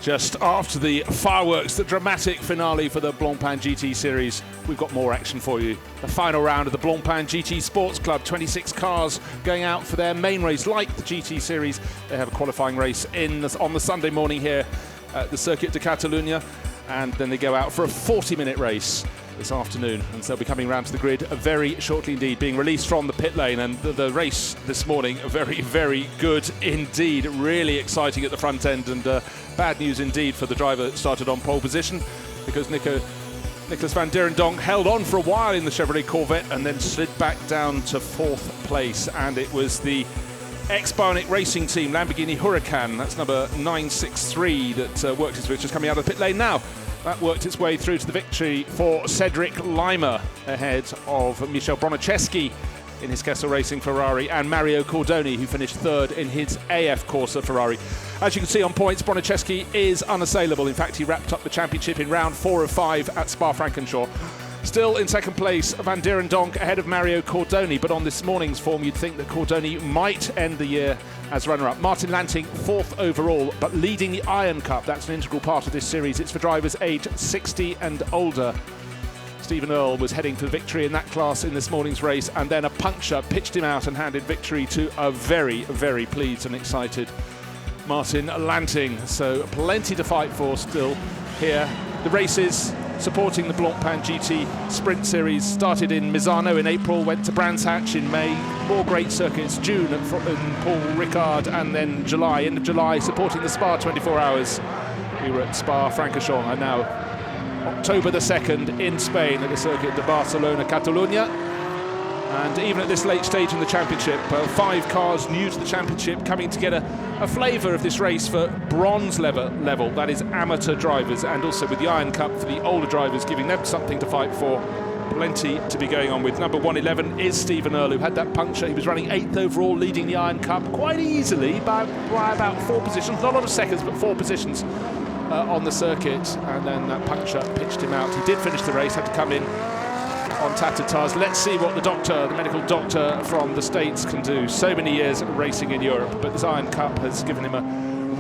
Just after the fireworks, the dramatic finale for the Blancpain GT Series, we've got more action for you. The final round of the Blancpain GT Sports Club, 26 cars going out for their main race. Like the GT Series, they have a qualifying race on the Sunday morning here at the Circuit de Catalunya, and then they go out for a 40-minute race this afternoon, and so they'll be coming around to the grid very shortly indeed, being released from the pit lane. And the race this morning, very, very good indeed, really exciting at the front end, and bad news indeed for the driver that started on pole position, because Nicolas van Dierendonck held on for a while in the Chevrolet Corvette and then slid back down to 4th place, and it was the ex-Bionic Racing team, Lamborghini Huracan, that's number 963, that worked its way, just coming out of the pit lane now. That worked its way through to the victory for Cedric Lima, ahead of Michel Bronicheski in his Kessel Racing Ferrari, and Mario Cordoni, who finished 3rd in his AF Corsa Ferrari. As you can see on points, Bronicheski is unassailable. In fact, he wrapped up the championship in round 4 of 5 at Spa-Francorchamps. Still in second place, Van Dierendonck ahead of Mario Cordoni, but on this morning's form, you'd think that Cordoni might end the year as runner-up. Martin Lanting, 4th overall, but leading the Iron Cup. That's an integral part of this series. It's for drivers aged 60 and older. Stephen Earle was heading for victory in that class in this morning's race, and then a puncture pitched him out and handed victory to a very, very pleased and excited Martin Lanting. So plenty to fight for still here. The races supporting the Blancpain GT Sprint Series started in Misano in April, went to Brands Hatch in May, more great circuits, June in Paul Ricard, and then July, end of July, supporting the Spa 24 Hours. We were at Spa-Francorchamps, and now October the 2nd in Spain at the Circuit de Barcelona, Catalunya. And even at this late stage in the championship, 5 cars new to the championship coming to get a flavour of this race for bronze level, that is amateur drivers, and also with the Iron Cup for the older drivers, giving them something to fight for. Plenty to be going on with. Number 111 is Stephen Earle, who had that puncture. He was running 8th overall, leading the Iron Cup quite easily by about 4 positions, not a lot of seconds, but 4 positions on the circuit, and then that puncture pitched him out. He did finish the race, had to come in on tattered tires. Let's see what the medical doctor from the States can do. So many years racing in Europe, but this Iron Cup has given him a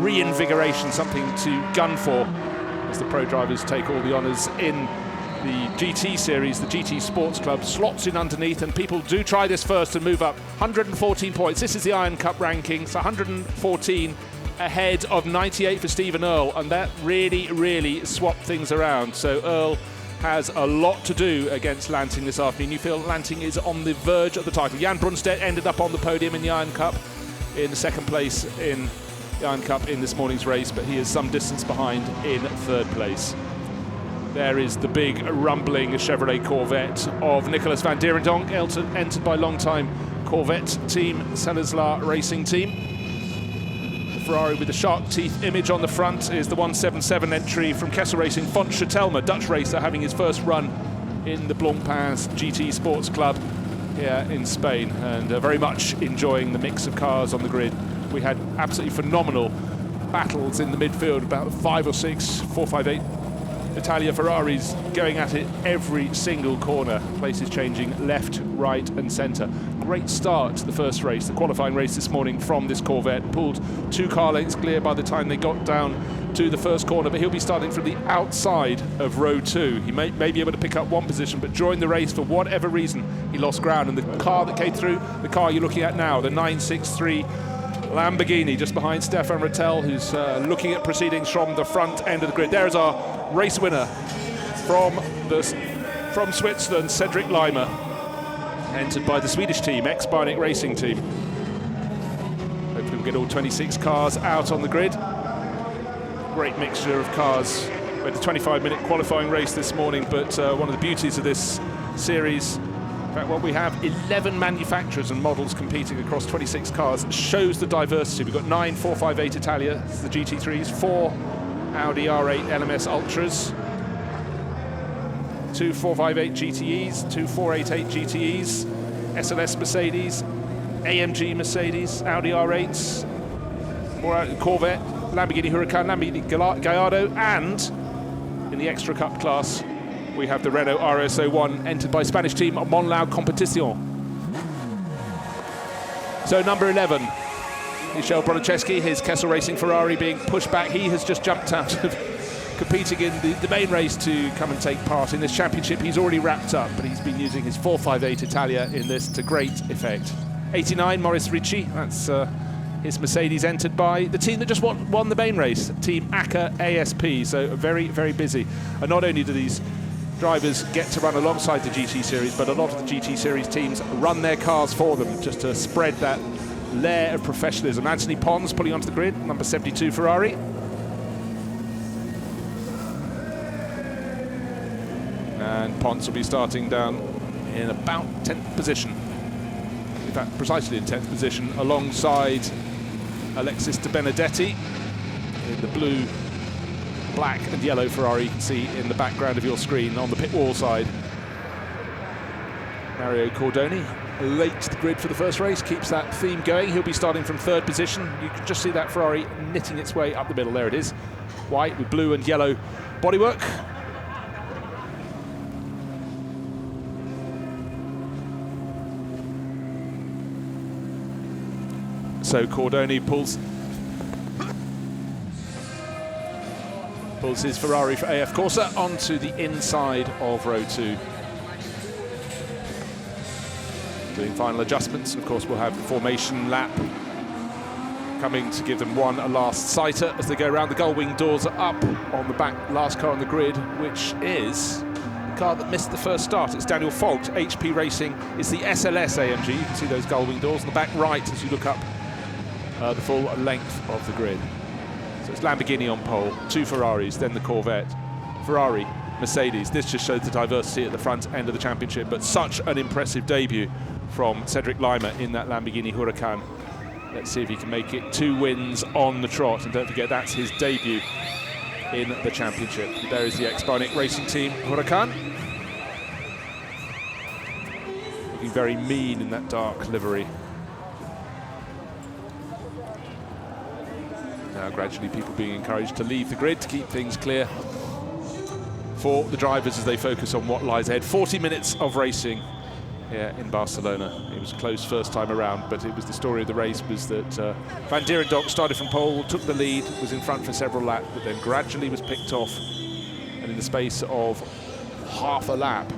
reinvigoration, something to gun for as the pro drivers take all the honours in the GT Series. The GT Sports Club slots in underneath, and people do try this first and move up. 114 points. This is the Iron Cup rankings. 114 ahead of 98 for Stephen Earle, and that really, really swapped things around. So Earle has a lot to do against Lanting this afternoon. You feel Lanting is on the verge of the title. Jan Brunstedt ended up on the podium in the Iron Cup, in 2nd place in the Iron Cup in this morning's race, but he is some distance behind in 3rd place. There is the big rumbling Chevrolet Corvette of Nicolas van Dierendonck, entered by long-time Corvette team, Salazar Racing Team. Ferrari with the shark teeth image on the front is the 177 entry from Kessel Racing, Font Chatelma, Dutch racer, having his first run in the Blancpain GT Sports Club here in Spain, and very much enjoying the mix of cars on the grid. We had absolutely phenomenal battles in the midfield, about 5 or 6 458 Italia Ferraris going at it every single corner, places changing left, right and centre. Great start to the first race, the qualifying race this morning from this Corvette. Pulled 2 car lengths clear by the time they got down to the first corner, but he'll be starting from the outside of row 2. He may be able to pick up 1 position, but during the race, for whatever reason, he lost ground, and the car that came through, the car you're looking at now, the 963 Lamborghini, just behind Stefan Rattel, who's looking at proceedings from the front end of the grid. There's our race winner from Switzerland, Cedric Lima, entered by the Swedish team, ex-Bionic Racing team. Hopefully we'll get all 26 cars out on the grid. Great mixture of cars. We had a 25-minute qualifying race this morning, but one of the beauties of this series, in fact, what we have, 11 manufacturers and models competing across 26 cars, shows the diversity. We've got 9 458 Italia, the GT3s, 4 Audi R8 LMS Ultras, 2 458 GTEs, 2 488 GTEs, SLS Mercedes, AMG Mercedes, Audi R8s, more Corvette, Lamborghini Huracan, Lamborghini Gallardo, and in the extra cup class, we have the Renault RS01 entered by Spanish team Monlau Competición. So number 11, Michel Bronicheski, his Kessel Racing Ferrari being pushed back. He has just jumped out of competing in the main race to come and take part in this championship. He's already wrapped up, but he's been using his 458 Italia in this to great effect. 89, Maurice Ricci, that's his Mercedes, entered by the team that just won the main race, Team ACA ASP, so very, very busy. And not only do these drivers get to run alongside the GT Series, but a lot of the GT Series teams run their cars for them just to spread that layer of professionalism. Anthony Pons pulling onto the grid, number 72 Ferrari. And Pons will be starting down in about 10th position. In fact, precisely in 10th position, alongside Alexis de Benedetti in the blue, black and yellow Ferrari you can see in the background of your screen on the pit wall side. Mario Cordoni, late to the grid for the first race, keeps that theme going. He'll be starting from 3rd position. You can just see that Ferrari knitting its way up the middle. There it is, white with blue and yellow bodywork. So Cordoni pulls his Ferrari for AF Corsa onto the inside of row 2. Doing final adjustments. Of course, we'll have the formation lap coming to give them one last sighter as they go around. The gull-wing doors are up on the back last car on the grid, which is the car that missed the first start. It's Daniel Fogt, HP Racing. It's the SLS AMG. You can see those gull-wing doors on the back right as you look up the full length of the grid. So it's Lamborghini on pole, 2 Ferraris, then the Corvette, Ferrari, Mercedes. This just shows the diversity at the front end of the championship, but such an impressive debut from Cedric Lima in that Lamborghini Huracan. Let's see if he can make it 2 wins on the trot, and don't forget that's his debut in the championship. There is the Exponent Racing Team Huracan. Looking very mean in that dark livery. Now gradually people being encouraged to leave the grid to keep things clear for the drivers as they focus on what lies ahead. 40 minutes of racing here in Barcelona. It was close first time around, but it was the story of the race was that Van Dierendonck started from pole, took the lead, was in front for several laps, but then gradually was picked off, and in the space of half a lap,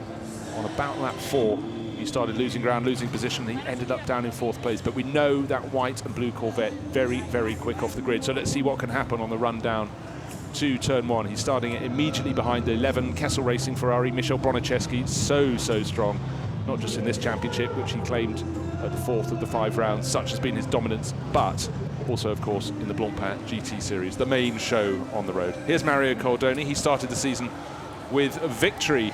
on about lap 4, he started losing ground, losing position. He ended up down in 4th place, but we know that white and blue Corvette very, very quick off the grid. So let's see what can happen on the run down to turn 1. He's starting it immediately behind the 11 Kessel Racing Ferrari. Michel Bronicheski, so strong, not just in this championship, which he claimed at the 4th of the 5 rounds. Such has been his dominance, but also, of course, in the Blancpain GT Series, the main show on the road. Here's Mario Cordoni. He started the season with a victory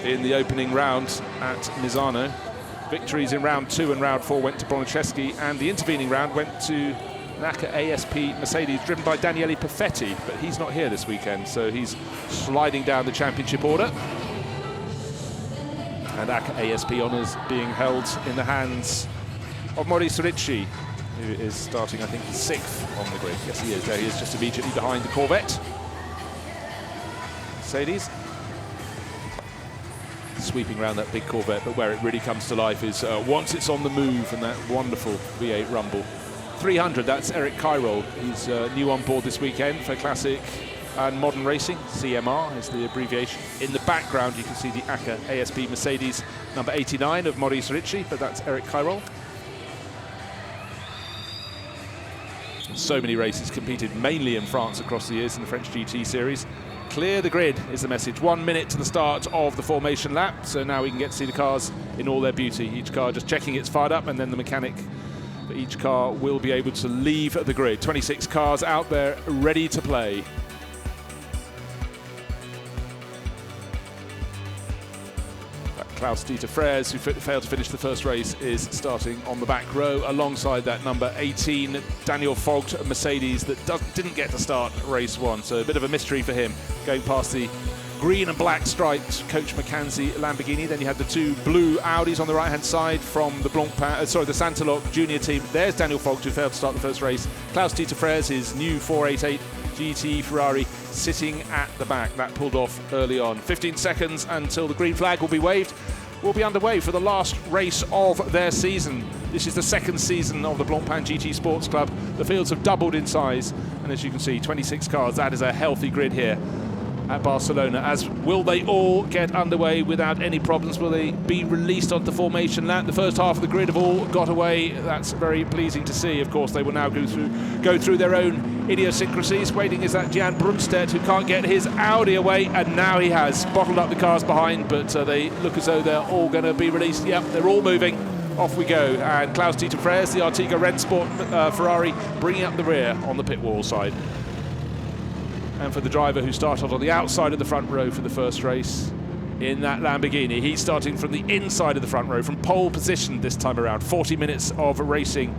in the opening round at Misano. Victories in round 2 and round 4 went to Bronicheski, and the intervening round went to NACA ASP Mercedes, driven by Daniele Perfetti, but he's not here this weekend, so he's sliding down the championship order. And ACA ASP honours being held in the hands of Maurice Ricci, who is starting, I think, 6th on the grid. Yes, he is. There he is, just immediately behind the Corvette. Mercedes sweeping around that big Corvette, but where it really comes to life is once it's on the move and that wonderful V8 rumble. 300, that's Eric Kyrol. He's new on board this weekend for Classic and Modern Racing. CMR is the abbreviation. In the background you can see the ACA ASP Mercedes number 89 of Maurice Ricci, but that's Eric Kyrol. So many races competed mainly in France across the years in the French GT Series. Clear the grid is the message. 1 minute to the start of the formation lap, so now we can get to see the cars in all their beauty. Each car just checking it's fired up, and then the mechanic for each car will be able to leave the grid. 26 cars out there ready to play. Klaus-Dieter Freres, who failed to finish the first race, is starting on the back row alongside that number 18 Daniel Fogt Mercedes that didn't get to start race 1, so a bit of a mystery for him going past the green and black striped Coach Mackenzie Lamborghini. Then you had the 2 blue Audis on the right hand side from the the Santalok junior team. There's Daniel Fogt, who failed to start the first race. Klaus-Dieter Freres, his new 488 GT Ferrari, sitting at the back. That pulled off early on. 15 seconds until the green flag will be waved will be underway for the last race of their season. This is the second season of the Blancpain GT Sports Club. The fields have doubled in size, and as you can see, 26 cars. That is a healthy grid here at Barcelona. As will they all get underway without any problems? Will they be released onto formation lap? The first half of the grid have all got away. That's very pleasing to see. Of course, they will now go through their own idiosyncrasies. Waiting is that Jan Brunstedt, who can't get his Audi away, and now he has bottled up the cars behind, but they look as though they're all going to be released. Yep, they're all moving. Off we go, and Klaus-Dieter Freres, the Artiga Rennsport Ferrari, bringing up the rear on the pit wall side. And for the driver who started on the outside of the front row for the first race in that Lamborghini, he's starting from the inside of the front row, from pole position this time around. 40 minutes of racing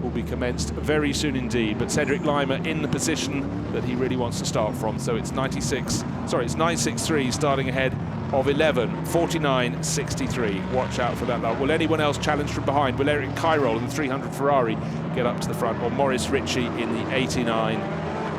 will be commenced very soon indeed, but Cedric Lima in the position that he really wants to start from. So it's 963 starting ahead of 11, 49.63. Watch out for that. Will anyone else challenge from behind? Will Eric Kyrol in the 300 Ferrari get up to the front, or Maurice Ritchie in the 89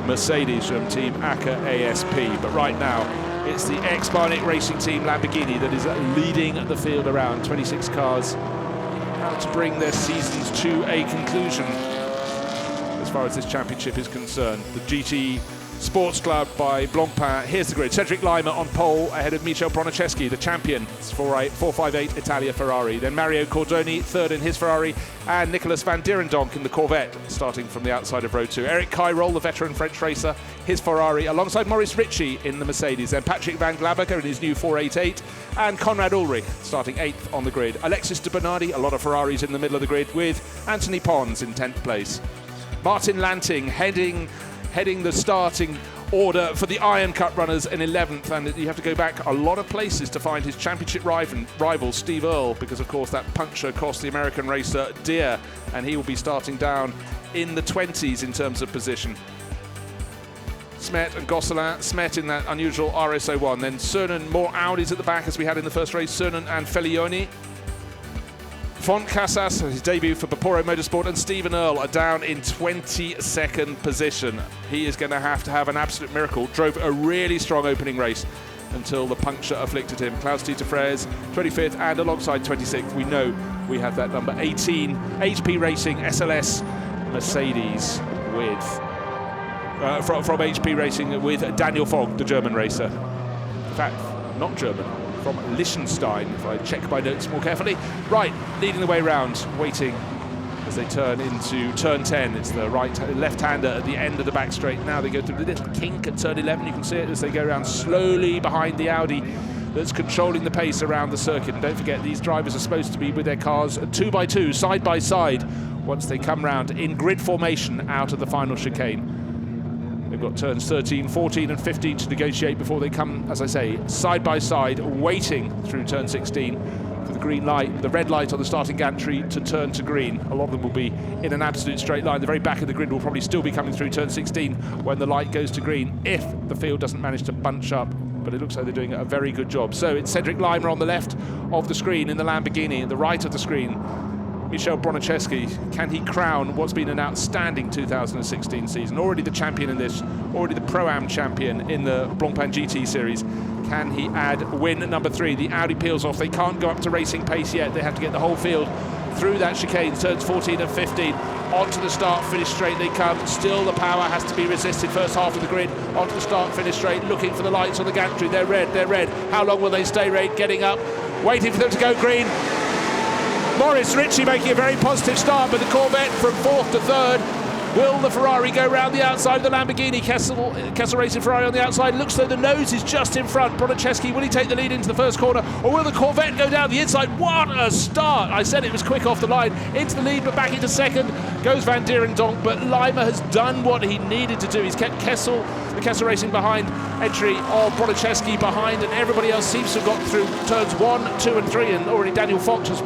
Mercedes from Team ACA ASP? But right now, it's the ex-Barnet Racing Team Lamborghini that is leading the field around. 26 cars out to bring their seasons to a conclusion as far as this championship is concerned. The GT Sports Club by Blancpain. Here's the grid. Cedric Lima on pole ahead of Michel Bronicheski, the champion. It's 458 Italia Ferrari. Then Mario Cordoni third in his Ferrari, and Nicolas van Dierendonck in the Corvette, starting from the outside of row 2. Eric Kyrol, the veteran French racer, his Ferrari, alongside Maurice Ritchie in the Mercedes. Then Patrick van Glabacker in his new 488, and Conrad Ulrich starting 8th on the grid. Alexis de Bernardi, a lot of Ferraris in the middle of the grid, with Anthony Pons in 10th place. Martin Lanting heading the starting order for the Iron Cup runners in 11th, and you have to go back a lot of places to find his championship rival Steve Earle, because of course that puncture cost the American racer dear, and he will be starting down in the 20s in terms of position. Smet and Gosselin, Smet in that unusual RS01, then Cernan, more Audis at the back as we had in the first race, Cernan and Felioni. Font Casas, his debut for Baporo Motorsport, and Stephen Earle are down in 22nd position. He is going to have an absolute miracle. Drove a really strong opening race until the puncture afflicted him. Klaus-Dieter Freres, 25th, and alongside 26th, we know we have that number 18, HP Racing SLS Mercedes with, from HP Racing with Daniel Fogg, the German racer. In fact, not German. From Liechtenstein, if I check my notes more carefully. Right, leading the way round, waiting as they turn into turn 10. It's the left-hander at the end of the back straight. Now they go through the little kink at turn 11. You can see it as they go around slowly behind the Audi that's controlling the pace around the circuit. And don't forget, these drivers are supposed to be with their cars 2 by 2, side by side, once they come round in grid formation out of the final chicane. They've got turns 13, 14 and 15 to negotiate before they come, as I say, side by side, waiting through turn 16 for the green light, the red light on the starting gantry to turn to green. A lot of them will be in an absolute straight line. The very back of the grid will probably still be coming through turn 16 when the light goes to green, if the field doesn't manage to bunch up. But it looks like they're doing a very good job. So it's Cedric Lima on the left of the screen in the Lamborghini, and the right of the screen, Michel Bronicheski. Can he crown what's been an outstanding 2016 season? Already the champion in this, already the Pro-Am champion in the Blancpain GT series. Can he add win number 3? The Audi peels off. They can't go up to racing pace yet. They have to get the whole field through that chicane. Turns 14 and 15. Onto the start, finish straight they come. Still the power has to be resisted. First half of the grid, onto the start, finish straight, looking for the lights on the gantry. They're red, they're red. How long will they stay red? Getting up, waiting for them to go green. Maurice Ritchie making a very positive start, but the Corvette from 4th to 3rd. Will the Ferrari go round the outside of the Lamborghini? Kessel Racing Ferrari on the outside. Looks though the nose is just in front. Bronicheski, will he take the lead into the first corner, or will the Corvette go down the inside? What a start! I said it was quick off the line. Into the lead, but back into second goes Van Dierendonck, but Lima has done what he needed to do. He's kept the Kessel Racing behind, entry of Bronicheski behind, and everybody else seems to have got through turns 1, 2 and 3, and already Daniel Fox has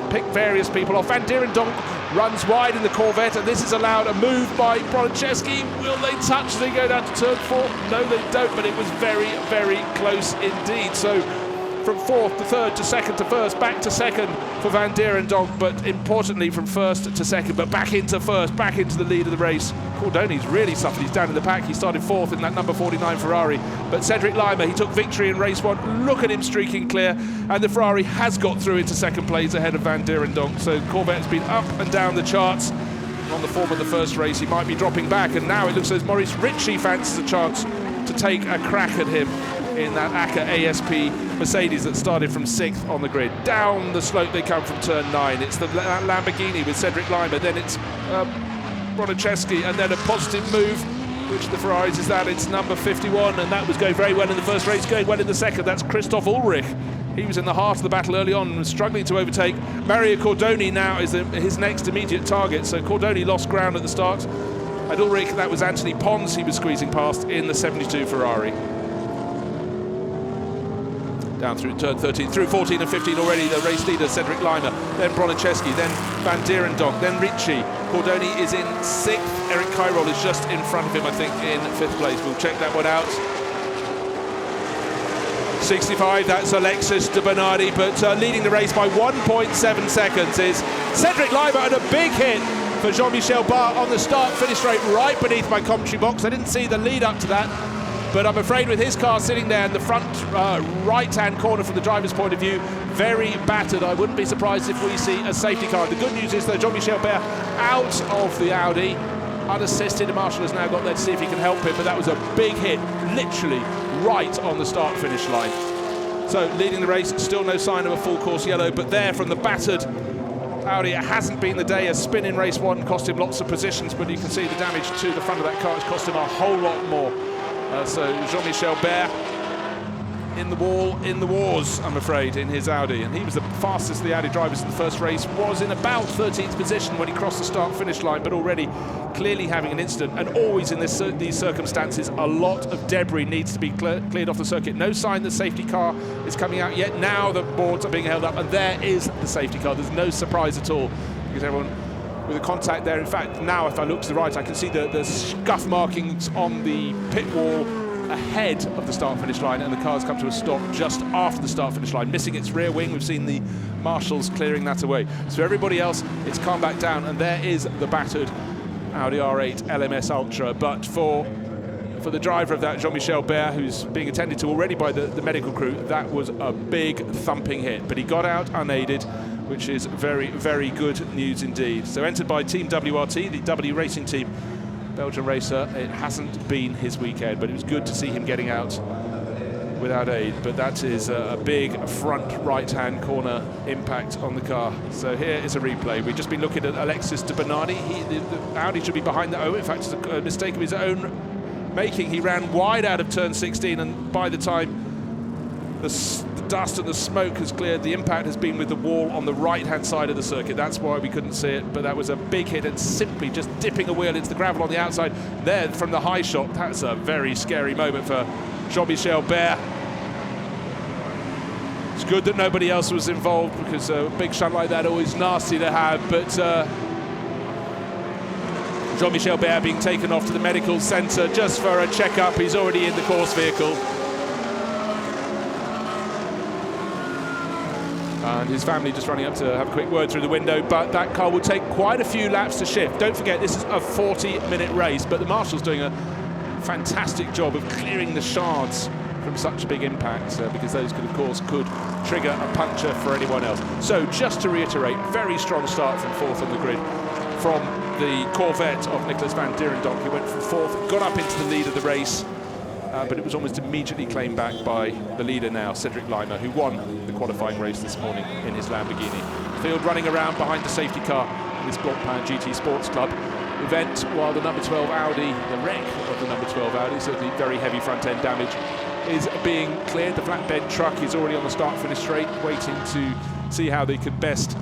picked various people off. Van Dierendonck runs wide in the Corvette, and this is allowed a move by Bronicheski. Will they touch as they go down to turn 4? No, they don't, but it was very, very close indeed. So from fourth to third to second to first, back to second for Van Dierendonck, but importantly from first to second, but back into first, back into the lead of the race. Cordoni's really suffered. He's down in the pack. He started fourth in that number 49 Ferrari, but Cedric Lima, he took victory in race one. Look at him streaking clear, and the Ferrari has got through into second place ahead of Van Dierendonck. So Corvette's been up and down the charts. On the form of the first race, he might be dropping back, and now it looks as Maurice Ritchie fancies a chance to take a crack at him in that ACA ASP Mercedes that started from 6th on the grid. Down the slope they come from turn 9. It's the Lamborghini with Cedric Lima, then it's Bronicheski, and then a positive move, which the Ferraris is that. It's number 51, and that was going very well in the first race, going well in the second. That's Christoph Ulrich. He was in the heart of the battle early on and was struggling to overtake. Mario Cordoni now is his next immediate target. So Cordoni lost ground at the start. At Ulrich, that was Anthony Pons he was squeezing past in the 72 Ferrari. Down through turn 13, through 14 and 15 already, the race leader, Cedric Lima, then Bronicheski, then Van Dierendonck, then Ritchie. Cordoni is in 6th. Eric Kyrol is just in front of him, I think, in 5th place. We'll check that one out. 65, that's Alexis de Bernardi, but leading the race by 1.7 seconds is Cedric Lima, and a big hit for Jean-Michel Barr on the start-finish straight right beneath my commentary box. I didn't see the lead up to that, but I'm afraid with his car sitting there in the front right-hand corner from the driver's point of view, very battered. I wouldn't be surprised if we see a safety car. The good news is that Jean-Michel Barr out of the Audi, unassisted. Marshall has now got there to see if he can help him, but that was a big hit, literally right on the start-finish line. So leading the race, still no sign of a full course yellow, but there from the battered Audi, it hasn't been the day. A spin in race one cost him lots of positions, but you can see the damage to the front of that car has cost him a whole lot more. So Jean-Michel Barr in the wall, in the wars, I'm afraid, in his Audi. And he was the fastest of the Audi drivers in the first race, was in about 13th position when he crossed the start-finish line, but already clearly having an incident. And always in these circumstances, a lot of debris needs to be cleared off the circuit. No sign the safety car is coming out yet. Now the boards are being held up, and there is the safety car. There's no surprise at all, because everyone with a contact there. In fact, now if I look to the right, I can see the scuff markings on the pit wall ahead of the start-finish line, and the car's come to a stop just after the start-finish line, missing its rear wing. We've seen the marshals clearing that away. So everybody else, it's calmed back down, and there is the battered Audi R8 LMS Ultra. But for the driver of that, Jean-Michel Barr, who's being attended to already by the medical crew, that was a big thumping hit. But he got out unaided, which is very, very good news indeed. So entered by Team WRT, the W Racing team, Belgian racer. It hasn't been his weekend, but it was good to see him getting out without aid. But that is a big front right-hand corner impact on the car. So here is a replay. We've just been looking at Alexis de Bernardi. The Audi should be behind the... Oh, in fact, it's a mistake of his own making. He ran wide out of turn 16, and by the time the dust and the smoke has cleared, the impact has been with the wall on the right-hand side of the circuit. That's why we couldn't see it, but that was a big hit, and simply just dipping a wheel into the gravel on the outside there from the high shot. That's a very scary moment for Jean-Michel Barr. It's good that nobody else was involved, because a big shunt like that always nasty to have, but Jean-Michel Barr being taken off to the medical centre just for a check-up. He's already in the course vehicle. And his family just running up to have a quick word through the window, but that car will take quite a few laps to shift. Don't forget, this is a 40-minute race, but the marshal's doing a fantastic job of clearing the shards from such a big impact, because those could, of course, trigger a puncture for anyone else. So just to reiterate, very strong start from fourth on the grid from the Corvette of Nicolas Van Dierendonck. He went from fourth, got up into the lead of the race, but it was almost immediately claimed back by the leader now, Cedric Lima, who won the qualifying race this morning in his Lamborghini. Field running around behind the safety car in this Blancpain GT Sports Club event, while the number 12 Audi, the wreck of the number 12 Audi, certainly very heavy front-end damage, is being cleared. The flatbed truck is already on the start-finish straight, waiting to see how they can best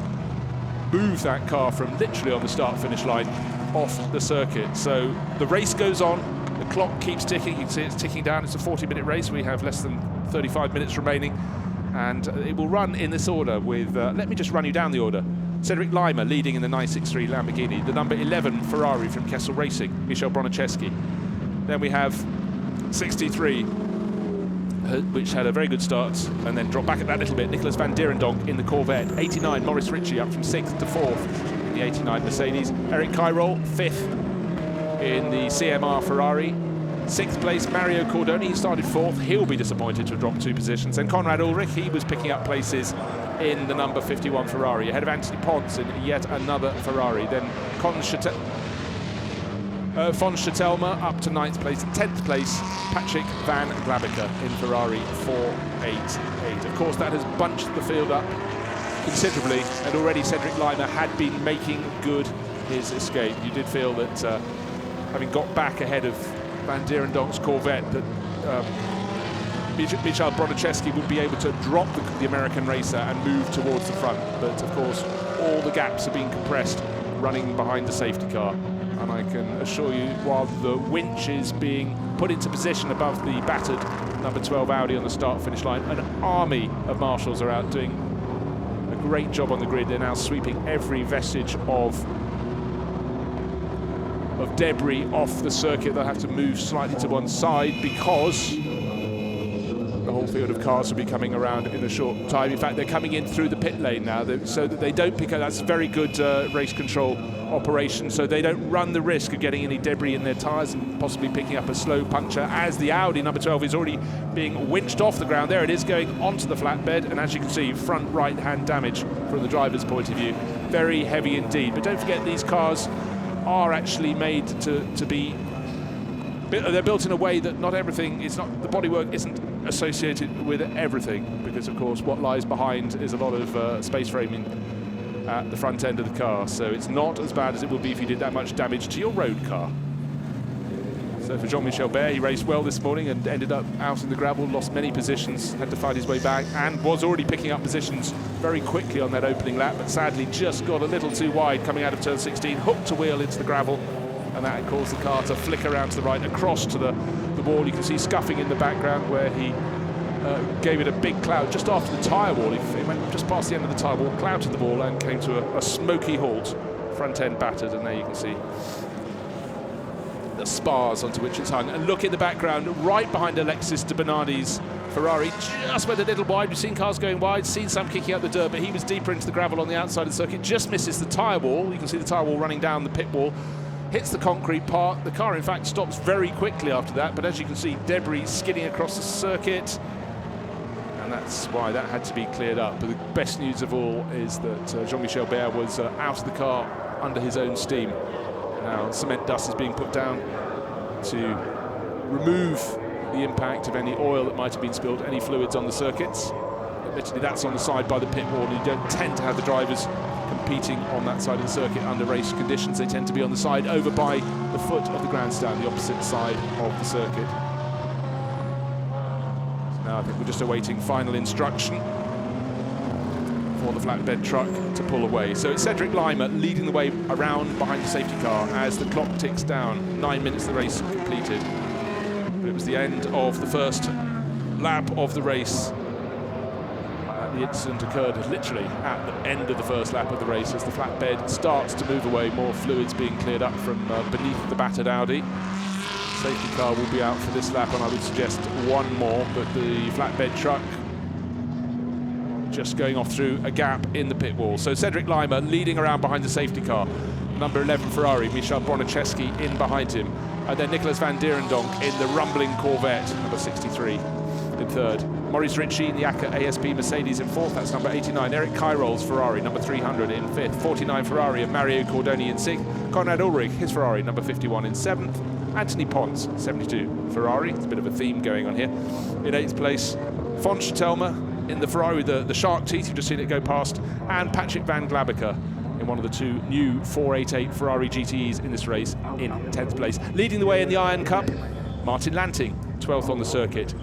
move that car from literally on the start-finish line off the circuit. So the race goes on. The clock keeps ticking. You can see it's ticking down. It's a 40-minute race. We have less than 35 minutes remaining, and it will run in this order with, let me just run you down the order. Cedric Lima leading in the 963 Lamborghini, the number 11 Ferrari from Kessel Racing, Michel Bronicheski. Then we have 63 which had a very good start and then dropped back at that little bit. Nicholas van Dierendonck in the Corvette. 89, Maurice Ritchie up from 6th to 4th in the 89 Mercedes. Eric Kyrol, 5th in the CMR Ferrari. 6th place, Mario Cordoni, he started 4th. He'll be disappointed to have dropped 2 positions. Then Conrad Ulrich, he was picking up places in the number 51 Ferrari, ahead of Anthony Ponce in yet another Ferrari. Then von Schatelmer up to 9th place. 10th place, Patrick van Glabiker in Ferrari 488. Of course, that has bunched the field up considerably, and already Cedric Leimer had been making good his escape. You did feel that having got back ahead of Van Dierendonck's Corvette, that Michał Broniczewski would be able to drop the American racer and move towards the front. But of course, all the gaps have been compressed running behind the safety car. And I can assure you, while the winch is being put into position above the battered number 12 Audi on the start-finish line, an army of marshals are out doing a great job on the grid. They're now sweeping every vestige of debris off the circuit. They'll have to move slightly to one side because the whole field of cars will be coming around in a short time. In fact, they're coming in through the pit lane now, so that they don't pick up. That's very good race control operation, so they don't run the risk of getting any debris in their tyres and possibly picking up a slow puncture, as the Audi number 12 is already being winched off the ground. There it is, going onto the flatbed, and as you can see, front right-hand damage from the driver's point of view. Very heavy indeed. But don't forget, these cars are actually made to be, they're built in a way that not everything is not, the bodywork isn't associated with everything, because of course what lies behind is a lot of space framing at the front end of the car, so it's not as bad as it would be if you did that much damage to your road car. So for Jean-Michel Baer, he raced well this morning and ended up out in the gravel, lost many positions, had to fight his way back, and was already picking up positions very quickly on that opening lap, but sadly just got a little too wide coming out of turn 16, hooked a wheel into the gravel, and that caused the car to flick around to the right, across to the wall. You can see scuffing in the background where he gave it a big cloud just after the tyre wall. He went just past the end of the tyre wall, clouted the wall, and came to a smoky halt, front end battered, and there you can see the spars onto which it's hung. And look in the background, right behind Alexis de Bernardi's Ferrari, just went a little wide. We've seen cars going wide, seen some kicking up the dirt, but he was deeper into the gravel on the outside of the circuit, just misses the tyre wall. You can see the tyre wall running down the pit wall, hits the concrete part. The car, in fact, stops very quickly after that, but as you can see, debris skidding across the circuit, and that's why that had to be cleared up. But the best news of all is that Jean-Michel Baer was out of the car under his own steam. Now cement dust is being put down to remove the impact of any oil that might have been spilled, any fluids on the circuits. Admittedly, that's on the side by the pit wall. You don't tend to have the drivers competing on that side of the circuit under race conditions. They tend to be on the side over by the foot of the grandstand, the opposite side of the circuit. Now I think we're just awaiting final instruction for the flatbed truck to pull away. So it's Cedric Leimer leading the way around behind the safety car as the clock ticks down. 9 minutes of the race completed. But it was the end of the first lap of the race. The incident occurred literally at the end of the first lap of the race as the flatbed starts to move away, more fluids being cleared up from beneath the battered Audi. Safety car will be out for this lap, and I would suggest one more, but the flatbed truck just going off through a gap in the pit wall. So Cedric Leimer leading around behind the safety car. Number 11 Ferrari, Michał Broniczewski in behind him. And then Nicholas van Dierendonck in the rumbling Corvette, number 63 in third. Maurice Ritchie in the ASP Mercedes in fourth, that's number 89. Eric Kyrol's Ferrari, number 300 in fifth. 49 Ferrari of Mario Cordoni in sixth. Conrad Ulrich, his Ferrari, number 51 in seventh. Anthony Ponce, 72 Ferrari, it's a bit of a theme going on here, in eighth place. von Schatelmer in the Ferrari with the shark teeth, you've just seen it go past, and Patrick van Glabiker in one of the two new 488 Ferrari GTEs in this race in 10th place. Leading the way in the Iron Cup, Martin Lanting, 12th on the circuit.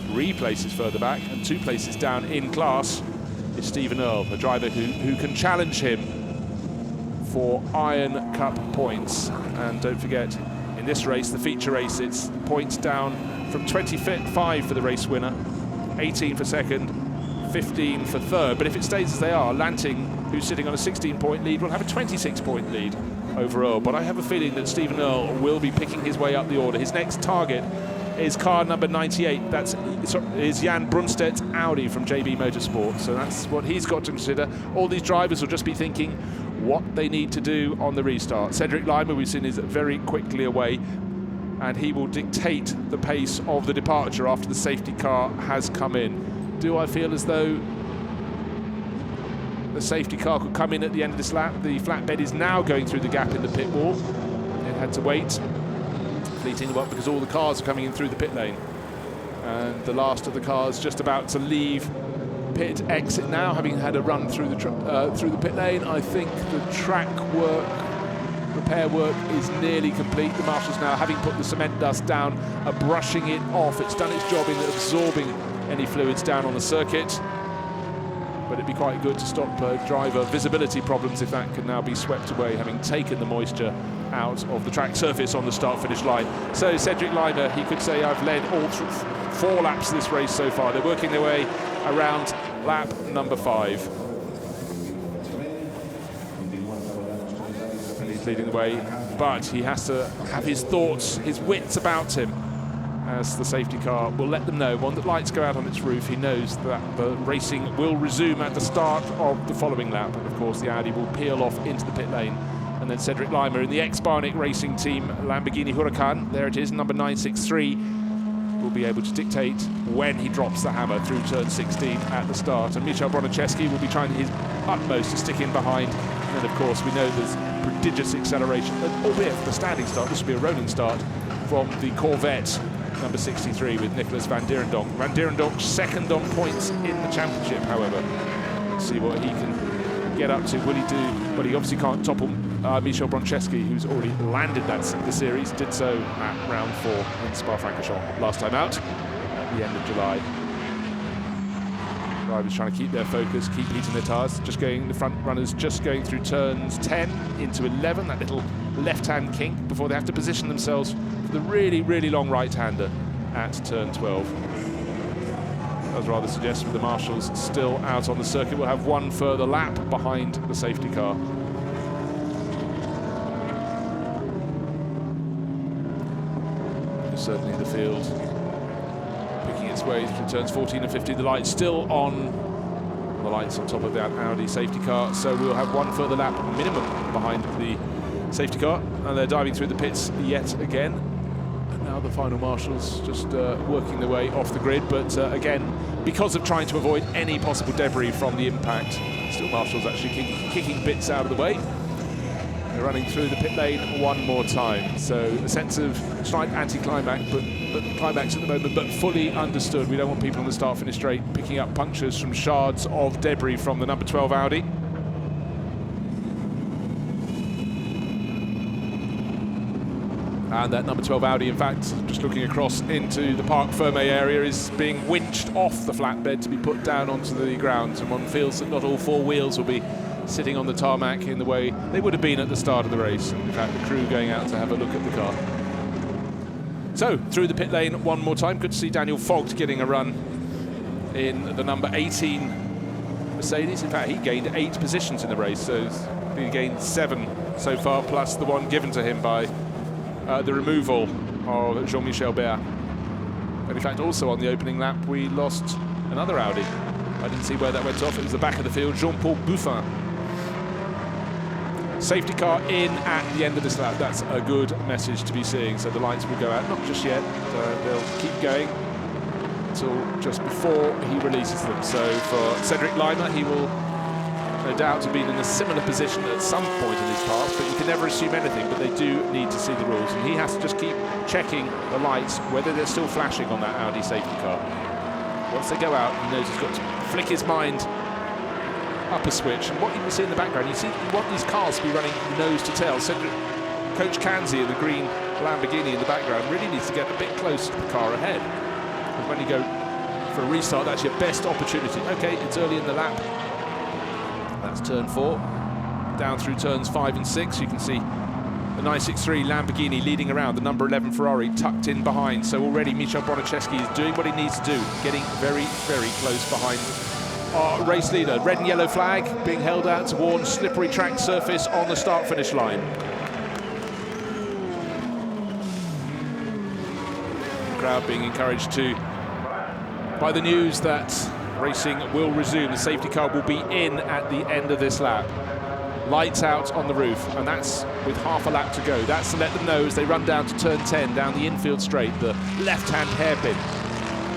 3 places further back and 2 places down in class is Stephen Earle, a driver who can challenge him for Iron Cup points. And don't forget, in this race, the feature race, it's points down from 25 for the race winner, 18 for second, 15 for third. But if it stays as they are, Lanting, who's sitting on a 16-point lead, will have a 26-point lead over Earle. But I have a feeling that Stephen Earle will be picking his way up the order. His next target is car number 98. That is Jan Brunstedt's Audi from JB Motorsport. So that's what he's got to consider. All these drivers will just be thinking what they need to do on the restart. Cedric Lima, we've seen, is very quickly away, and he will dictate the pace of the departure after the safety car has come in. Do I feel as though the safety car could come in at the end of this lap? The flatbed is now going through the gap in the pit wall. It had to wait. Fleeting up because all the cars are coming in through the pit lane. And the last of the cars just about to leave pit exit now, having had a run through the pit lane. I think the track work, repair work is nearly complete. The marshals now, having put the cement dust down, are brushing it off. It's done its job in absorbing any fluids down on the circuit. But it'd be quite good to stop driver visibility problems if that can now be swept away, having taken the moisture out of the track surface on the start-finish line. So Cedric Lima, he could say, I've led all 4 laps of this race so far. They're working their way around lap number 5. And he's leading the way, but he has to have his thoughts, his wits about him, as the safety car will let them know. When the lights go out on its roof, he knows that the racing will resume at the start of the following lap. And of course, the Audi will peel off into the pit lane. And then Cedric Lima in the ex-Barnick Racing Team Lamborghini Huracan, there it is, number 963, will be able to dictate when he drops the hammer through turn 16 at the start. And Michał Broniczewski will be trying his utmost to stick in behind. And then, of course, we know there's prodigious acceleration, albeit for the standing start. This will be a rolling start from the Corvette, number 63, with Nicolas van Dierendonck. Van Dierendonck second on points in the championship, however. Let's see what he can get up to. Will he do? Well, he obviously can't topple Michał Broniczewski, who's already landed the series, did so at round 4 in Spa-Francorchamps last time out at the end of July. Drivers trying to keep their focus, keep heating their tyres. Just going, the front runners just going through turns 10 into 11, that little left-hand kink, before they have to position themselves for the really, really long right-hander at turn 12. Does rather suggest with the marshals still out on the circuit, we'll have one further lap behind the safety car. Certainly the field picking its way through turns 14 and 15. The lights still on, the lights on top of that Audi safety car, so we'll have one further lap minimum behind the safety car, and they're diving through the pits yet again. And now the final marshals just working their way off the grid, but again, because of trying to avoid any possible debris from the impact, still marshals actually kicking bits out of the way. They're running through the pit lane one more time, so a sense of slight anti-climax, but climax at the moment, but fully understood. We don't want people on the start-finish straight picking up punctures from shards of debris from the number 12 Audi. And that number 12 Audi, in fact, just looking across into the Parc Fermé area, is being winched off the flatbed to be put down onto the ground, and one feels that not all 4 wheels will be sitting on the tarmac in the way they would have been at the start of the race. In fact, the crew going out to have a look at the car. So, through the pit lane one more time. Good to see Daniel Vogt getting a run in the number 18 Mercedes. In fact, he gained 8 positions in the race, so he gained 7 so far, plus the one given to him by the removal of Jean-Michel Béat. And in fact, also on the opening lap, we lost another Audi. I didn't see where that went off. It was the back of the field, Jean-Paul Buffin. Safety car in at the end of this lap. That's a good message to be seeing. So the lights will go out, not just yet. They'll keep going until just before he releases them. So for Cedric Lima, he will no doubt have been in a similar position at some point in his past, but you can never assume anything, but they do need to see the rules. And he has to just keep checking the lights, whether they're still flashing on that Audi safety car. Once they go out, he knows he's got to flick his mind up a switch. And what you can see in the background, you want these cars to be running nose to tail. Cedric, Coach Kanzi in the green Lamborghini in the background really needs to get a bit close to the car ahead. And when you go for a restart, that's your best opportunity. Okay, it's early in the lap. That's turn 4. Down through turns 5 and 6, you can see the 963 Lamborghini leading around, the number 11 Ferrari tucked in behind. So already Michał Broniczewski is doing what he needs to do, getting very, very close behind our race leader. Red and yellow flag being held out to warn slippery track surface on the start-finish line. crowd being encouraged to by the news that racing will resume. The safety car will be in at the end of this lap. Lights out on the roof, and that's with half a lap to go. That's to let them know as they run down to turn 10, down the infield straight, the left-hand hairpin,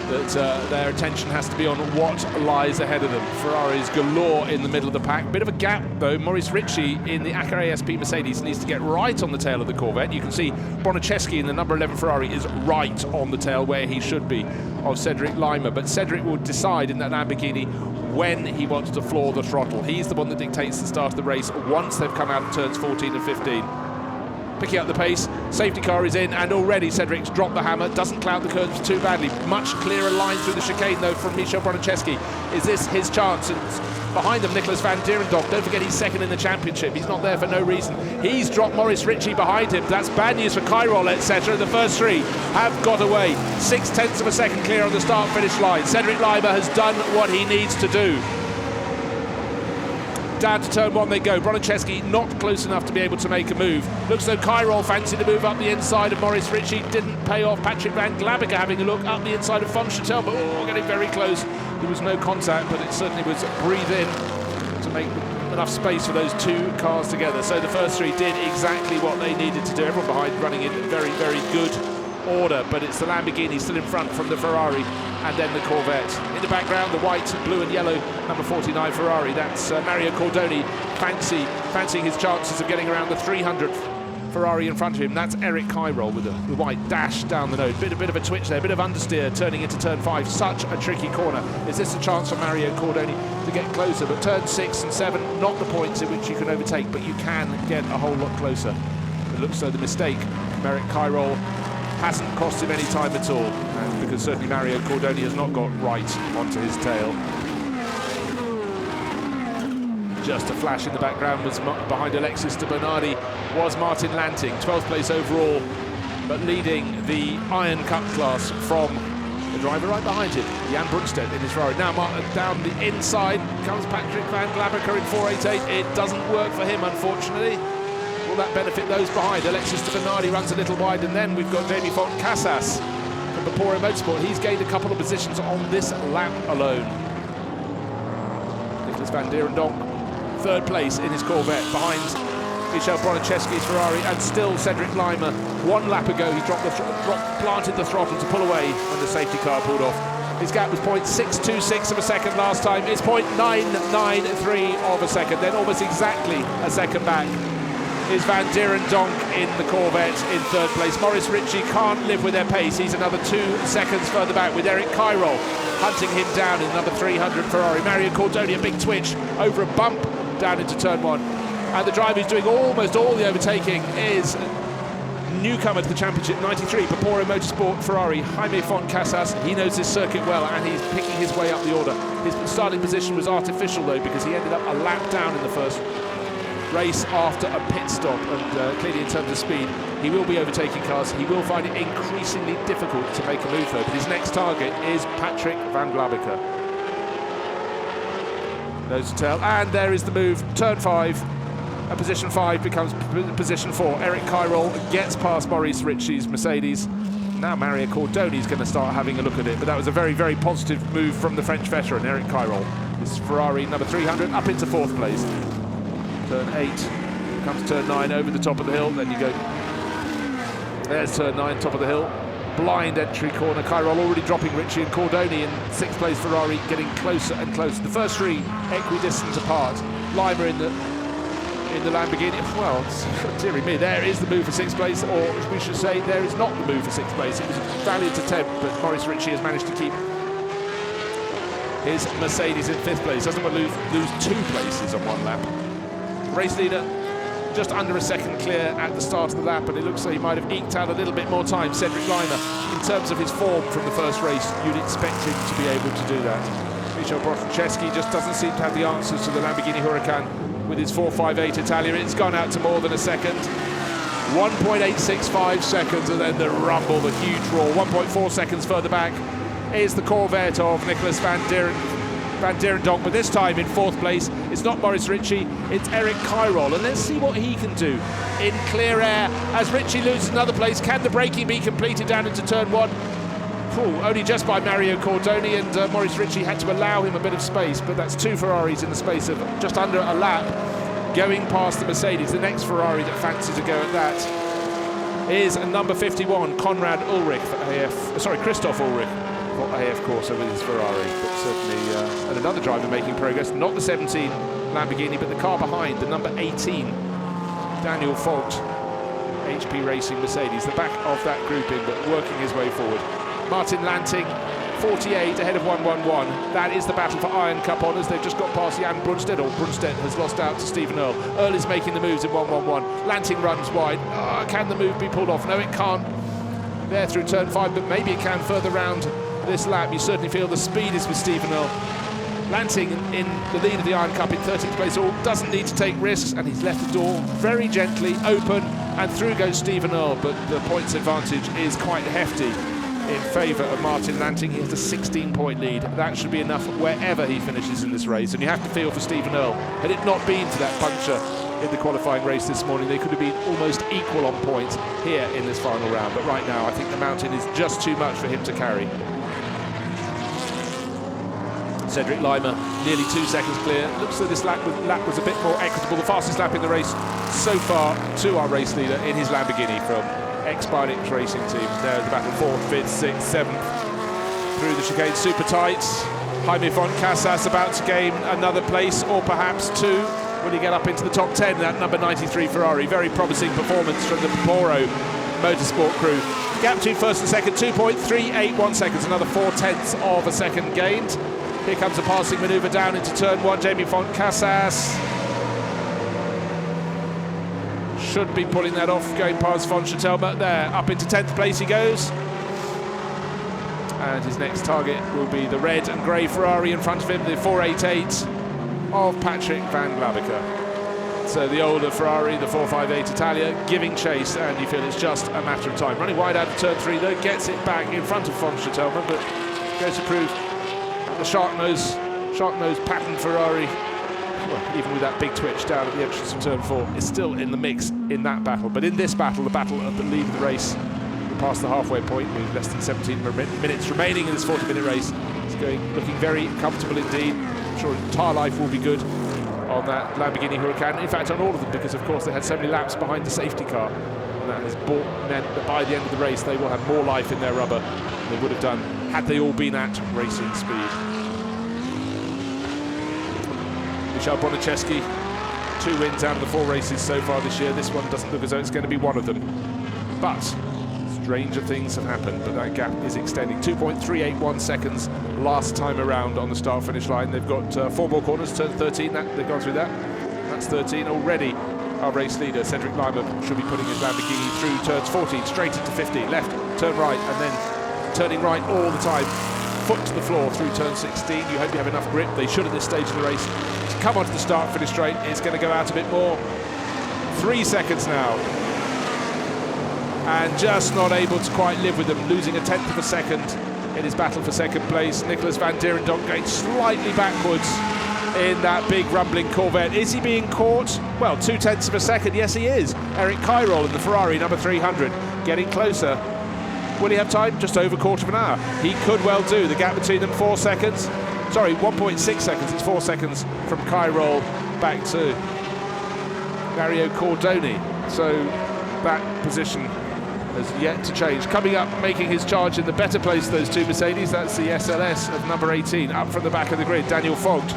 that their attention has to be on what lies ahead of them. Ferraris galore in the middle of the pack. Bit of a gap, though. Maurice Ritchie in the Acura ASP Mercedes needs to get right on the tail of the Corvette. You can see Bronicheski in the number 11 Ferrari is right on the tail where he should be of Cedric Lima, but Cedric will decide in that Lamborghini when he wants to floor the throttle. He's the one that dictates the start of the race once they've come out of turns 14 and 15. Picking up the pace, safety car is in, and already Cedric's dropped the hammer, doesn't cloud the curves too badly. Much clearer line through the chicane, though, from Michel Bronicheski. Is this his chance? And behind them, Nicholas van Dierendonck. Don't forget he's second in the championship. He's not there for no reason. He's dropped Maurice Ritchie behind him. That's bad news for Kyrol, etc. The first three have got away. 0.6 of a second clear on the start-finish line. Cedric Lima has done what he needs to do. Down to turn one they go. Bronicheski not close enough to be able to make a move. Looks though Kyrol fancied to move up the inside of Maurice Ritchie. Didn't pay off. Patrick Van Glabiker having a look up the inside of Fonchatel, but getting very close. There was no contact, but it certainly was breathe in to make enough space for those two cars together. So the first three did exactly what they needed to do. Everyone behind running in very, very good order, but it's the Lamborghini still in front from the Ferrari, and then the Corvette. In the background, the white, blue and yellow number 49 Ferrari. That's Mario Cordoni fancying his chances of getting around the 300th Ferrari in front of him. That's Eric Kyrol with the white dash down the nose. Bit of a twitch there, bit of understeer turning into turn 5. Such a tricky corner. Is this a chance for Mario Cordoni to get closer? But turn 6 and 7, not the points in which you can overtake, but you can get a whole lot closer. It looks like the mistake from Eric Kyrol hasn't cost him any time at all, and because certainly Mario Cordoni has not got right onto his tail. Just a flash in the background was behind Alexis de Bernardi was Martin Lanting, 12th place overall, but leading the Iron Cup class from the driver right behind him, Jan Brunstedt in his Ferrari. Now down the inside comes Patrick Van Glabiker in 488. It doesn't work for him, unfortunately. Will that benefit those behind? Alexis de Bernardi runs a little wide, and then we've got Jamie Font Casas from Podium Motorsport. He's gained a couple of positions on this lap alone. Nicholas van Dierendonck, 3rd place in his Corvette, behind Michel Bronicheski's Ferrari, and still Cedric Lima. 1 lap ago, he planted the throttle to pull away when the safety car pulled off. His gap was 0.626 of a second last time. It's 0.993 of a second, then almost exactly a second back is Van Dierendonck in the Corvette in 3rd place. Maurice Ritchie can't live with their pace. He's another 2 seconds further back, with Eric Kyrol hunting him down in another 300 Ferrari. Mario Cordoni, a big twitch over a bump down into turn 1. And the driver who's doing almost all the overtaking is newcomer to the championship, 93, Podium Motorsport Ferrari, Jaime Font Casas. He knows this circuit well, and he's picking his way up the order. His starting position was artificial, though, because he ended up a lap down in the first race after a pit stop, and clearly in terms of speed he will be overtaking cars. He will find it increasingly difficult to make a move, though, but his next target is Patrick Van Glabiker. Nose to tail, and there is the move. Turn 5, and position 5 becomes position 4. Eric Kyrol gets past Maurice Ritchie's Mercedes. Now Mario Cordoni is going to start having a look at it, but that was a very, very positive move from the French veteran Eric Kyrol. This Ferrari number 300 up into 4th place. Turn 8, comes turn 9 over the top of the hill, then you go, there's turn 9, top of the hill, blind entry corner. Kyrol already dropping Ritchie, and Cordoni in 6th place Ferrari getting closer and closer. The first 3 equidistant apart. Lima in the Lamborghini. Well, dearie me, there is the move for 6th place, or we should say there is not the move for 6th place. It was a valiant attempt, but Maurice Ritchie has managed to keep his Mercedes in 5th place. Doesn't want to lose 2 places on 1 lap. Race leader just under a second clear at the start of the lap, and it looks like he might have eked out a little bit more time. Cedric Lima, in terms of his form from the first race, you'd expect him to be able to do that. Michel Bronicheski just doesn't seem to have the answers to the Lamborghini Huracan with his 458 Italia. It's gone out to more than a second. 1.865 seconds, and then the rumble, the huge roar. 1.4 seconds further back is the Corvette of Nicholas Van Dierendonck, but this time in 4th place. It's not Maurice Ritchie, it's Eric Kyrol, and let's see what he can do in clear air as Ritchie loses another place. Can the braking be completed down into turn 1? Only just by Mario Cordoni, and Maurice Ritchie had to allow him a bit of space, but that's 2 Ferraris in the space of just under a lap going past the Mercedes. The next Ferrari that fancies a go at that is number 51, Konrad Ulrich for AF, Christoph Ulrich for AF Corsa with his Ferrari, but certainly and another driver making progress, not the 17 Lamborghini, but the car behind, the number 18, Daniel Fogt, HP Racing Mercedes, the back of that grouping, but working his way forward. Martin Lanting, 48 ahead of 111. That is the battle for Iron Cup honours. They've just got past Jan Brunstedt, or Brunstedt has lost out to Stephen Earl. Earl is making the moves in 111. Lanting runs wide. Can the move be pulled off? No, it can't. There through turn 5, but maybe it can further round this lap. You certainly feel the speed is with Stephen Earl. Lanting in the lead of the Iron Cup in 13th place. All doesn't need to take risks, and he's left the door very gently open, and through goes Stephen Earl, but the points advantage is quite hefty in favour of Martin Lanting. He has a 16-point lead. That should be enough wherever he finishes in this race, and you have to feel for Stephen Earl. Had it not been for that puncture in the qualifying race this morning, they could have been almost equal on points here in this final round, but right now I think the mountain is just too much for him to carry. Cedric Lima nearly 2 seconds clear. Looks like this lap was a bit more equitable. The fastest lap in the race so far to our race leader in his Lamborghini from ex-Binix Racing team. There's the battle, 4th, 5th, 6th, 7th. Through the chicane, super tight. Jaime von Casas about to gain another place, or perhaps 2. Will he get up into the top 10? That number 93 Ferrari. Very promising performance from the Poro Motorsport crew. Gap between first and second, 2.381 seconds. Another 0.4 of a second gained. Here comes a passing manoeuvre down into turn 1. Jaime von Casas should be pulling that off, going past von Schotelma. There, up into 10th place he goes. And his next target will be the red and grey Ferrari in front of him, the 488 of Patrick Van Glavica. So the older Ferrari, the 458 Italia, giving chase, and you feel it's just a matter of time. Running wide out of turn 3 though, gets it back in front of von Schotelma, but goes to prove the shark nose pattern Ferrari, well, even with that big twitch down at the entrance of turn 4, is still in the mix in that battle. But in this battle, the battle of the lead of the race, we're past the halfway point with less than 17 minutes remaining in this 40-minute race. It's looking very comfortable indeed. I'm sure entire life will be good on that Lamborghini Huracan. In fact, on all of them, because of course they had so many laps behind the safety car. And that has meant that by the end of the race, they will have more life in their rubber than they would have done had they all been at racing speed. Michał Broniczewski, 2 wins out of the 4 races so far this year. This one doesn't look as though it's going to be one of them. But stranger things have happened, but that gap is extending. 2.381 seconds last time around on the start-finish line. They've got 4 more corners, turn 13, they've gone through that. That's 13 already. Our race leader, Cedric Lima, should be putting his Lamborghini through turns 14, straight into 15, left, turn right, and then turning right all the time. Foot to the floor through turn 16. You hope you have enough grip. They should at this stage of the race. To come onto the start-finish straight, it's going to go out a bit more. 3 seconds now. And just not able to quite live with them, losing a 10th of a second in his battle for second place. Nicholas van Dierendonck going slightly backwards in that big rumbling Corvette. Is he being caught? Well, 0.2 of a second, yes he is. Eric Kyrol in the Ferrari, number 300, getting closer. Will he have time? Just over a quarter of an hour. He could well do. The gap between them, 4 seconds. Sorry, 1.6 seconds. It's 4 seconds from Kyrol back to Mario Cordoni. So that position has yet to change. Coming up, making his charge in the better place of those 2 Mercedes, that's the SLS of number 18, up from the back of the grid, Daniel Fogt.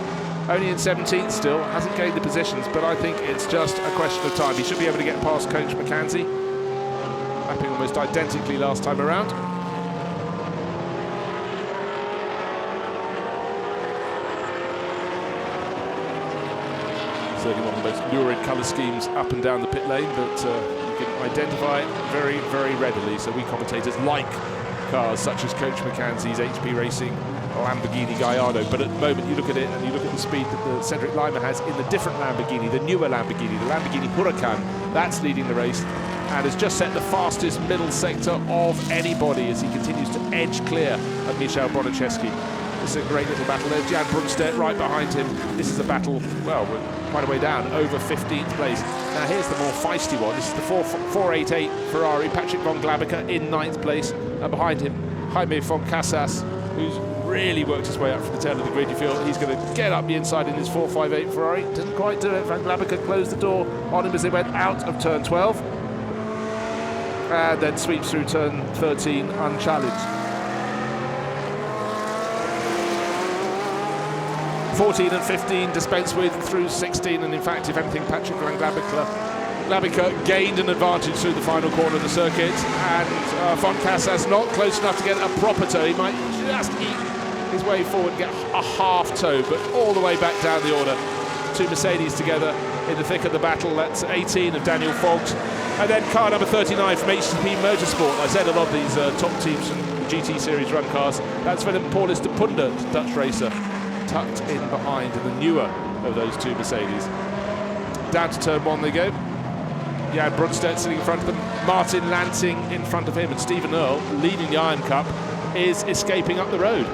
Only in 17th still, hasn't gained the positions, but I think it's just a question of time. He should be able to get past Coach McKenzie, lapping almost identically last time around. Certainly one of the most lurid colour schemes up and down the pit lane, but you can identify it very, very readily. So we commentators like cars such as Coach McKenzie's HP Racing or Lamborghini Gallardo, but at the moment you look at it and you look at the speed that the Cedric Lima has in the different Lamborghini, the newer Lamborghini, the Lamborghini Huracan, that's leading the race and has just set the fastest middle sector of anybody as he continues to edge clear of Michał Broniczewski. This is a great little battle. There's Jan Brunstedt right behind him. This is a battle, well, we're quite a way down, over 15th place. Now here's the more feisty one. This is the 488 Ferrari, Patrick Van Glavica in 9th place. And behind him, Jaime Foncasas, who's really worked his way up from the tail of the grid. You feel he's going to get up the inside in his 458 Ferrari. Didn't quite do it. Van Glabica closed the door on him as they went out of turn 12. And then sweeps through turn 13 unchallenged. 14 and 15 dispensed with through 16, and in fact, if anything, Patrick Van Glabica gained an advantage through the final corner of the circuit, and Foncasas not close enough to get a proper toe. He might just eat his way forward and get a half toe, but all the way back down the order. Two Mercedes together in the thick of the battle. That's 18 of Daniel Fogt, and then car number 39 from HCP Motorsport. I said a lot of these top teams from GT Series run cars. That's Willem Paulus de Pundert, Dutch racer, tucked in behind the newer of those two Mercedes. Down to turn 1 they go. Jan Brunstedt sitting in front of them, Martin Lanting in front of him, and Stephen Earle, leading the Iron Cup, is escaping up the road.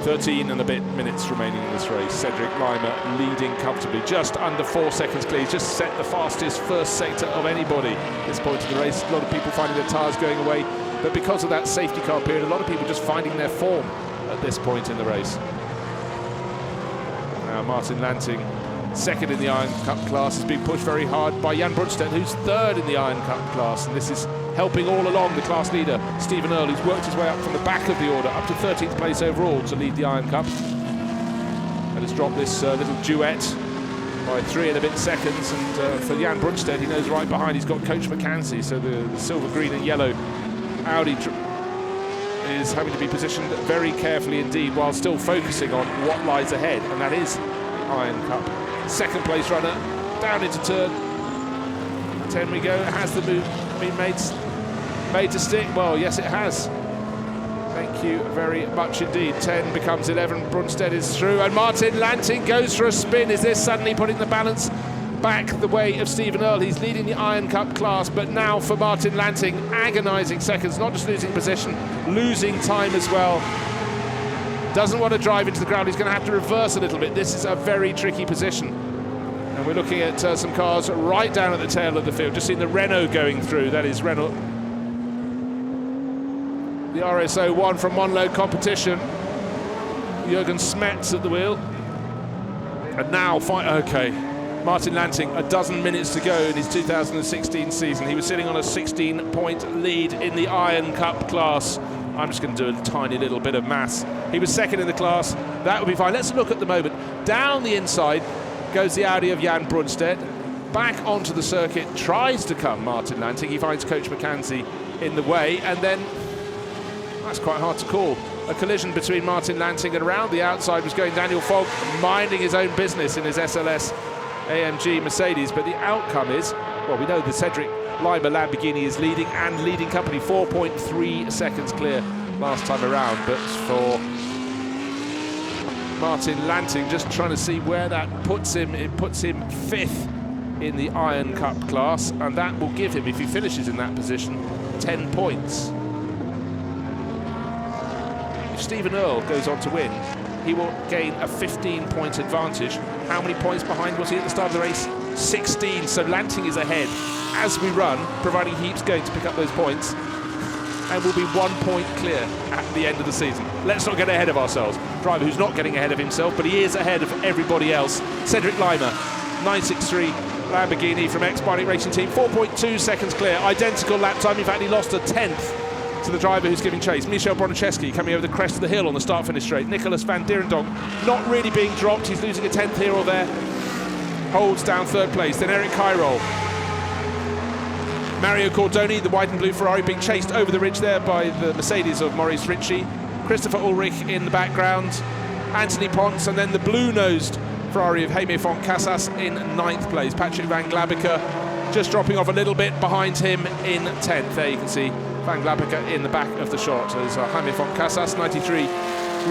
"13 and a bit minutes remaining in this race. Cedric Lima leading comfortably, just under 4 seconds clear. He's just set the fastest first sector of anybody at this point in the race. A lot of people finding their tyres going away, but because of that safety car period, a lot of people just finding their form at this point in the race. Now Martin Lanting, second in the Iron Cup class, is being pushed very hard by Jan Brunstedt, who's third in the Iron Cup class, and this is helping all along the class leader, Stephen Earle, who's worked his way up from the back of the order, up to 13th place overall to lead the Iron Cup. And has dropped this little duet by 3 and a bit seconds, and for Jan Brunstedt, he knows right behind he's got Coach McCancy, so the silver, green and yellow Audi is having to be positioned very carefully indeed, while still focusing on what lies ahead, and that is the Iron Cup. Second place runner down into turn 10 we go. Has the move been made to stick? Well, yes it has. Thank you very much indeed. 10 becomes 11. Brunstedt is through, and Martin Lanting goes for a spin. Is this suddenly putting the balance back the way of Stephen Earle? He's leading the Iron Cup class, but now for Martin Lanting, agonising seconds, not just losing position, losing time as well. Doesn't want to drive into the ground. He's going to have to reverse a little bit. This is a very tricky position. And we're looking at some cars right down at the tail of the field. Just seen the Renault going through. That is Renault. The RS01 from Monload Competition. Jürgen Smets at the wheel. And now, okay. Martin Lanting, a dozen minutes to go in his 2016 season. He was sitting on a 16-point lead in the Iron Cup class. I'm just going to do a tiny little bit of maths. He was second in the class. That would be fine. Let's look at the moment. Down the inside goes the Audi of Jan Brunstedt. Back onto the circuit, tries to come Martin Lanting. He finds Coach McCancy in the way, and then that's quite hard to call. A collision between Martin Lanting, and around the outside was going Daniel Fogt, minding his own business in his SLS AMG Mercedes, but the outcome is, well, we know the Cedric Lima Lamborghini is leading, and leading company 4.3 seconds clear last time around, but for Martin Lanting, just trying to see where that puts him. It puts him 5th in the Iron Cup class, and that will give him, if he finishes in that position, 10 points. If Stephen Earle goes on to win, he will gain a 15-point advantage. How many points behind was he at the start of the race? 16, so Lanting is ahead as we run, providing he keeps going to pick up those points, and will be 1 point clear at the end of the season. Let's not get ahead of ourselves. Driver who's not getting ahead of himself, but he is ahead of everybody else. Cedric Lima, 963 Lamborghini from X-Bionic Racing Team, 4.2 seconds clear, identical lap time. In fact, he lost a 10th to the driver who's giving chase. Michel Bronicheski coming over the crest of the hill on the start-finish straight. Nicholas van Dierendonk not really being dropped. He's losing a 10th here or there. Holds down 3rd place. Then Eric Kyrol. Mario Cordoni, the white and blue Ferrari, being chased over the ridge there by the Mercedes of Maurice Ritchie. Christopher Ulrich in the background. Anthony Ponce, and then the blue-nosed Ferrari of Jaime Foncasas in 9th place. Patrick Van Glabica just dropping off a little bit behind him in 10th. There you can see Van Glabica in the back of the shot as Jaime Foncasas, 93,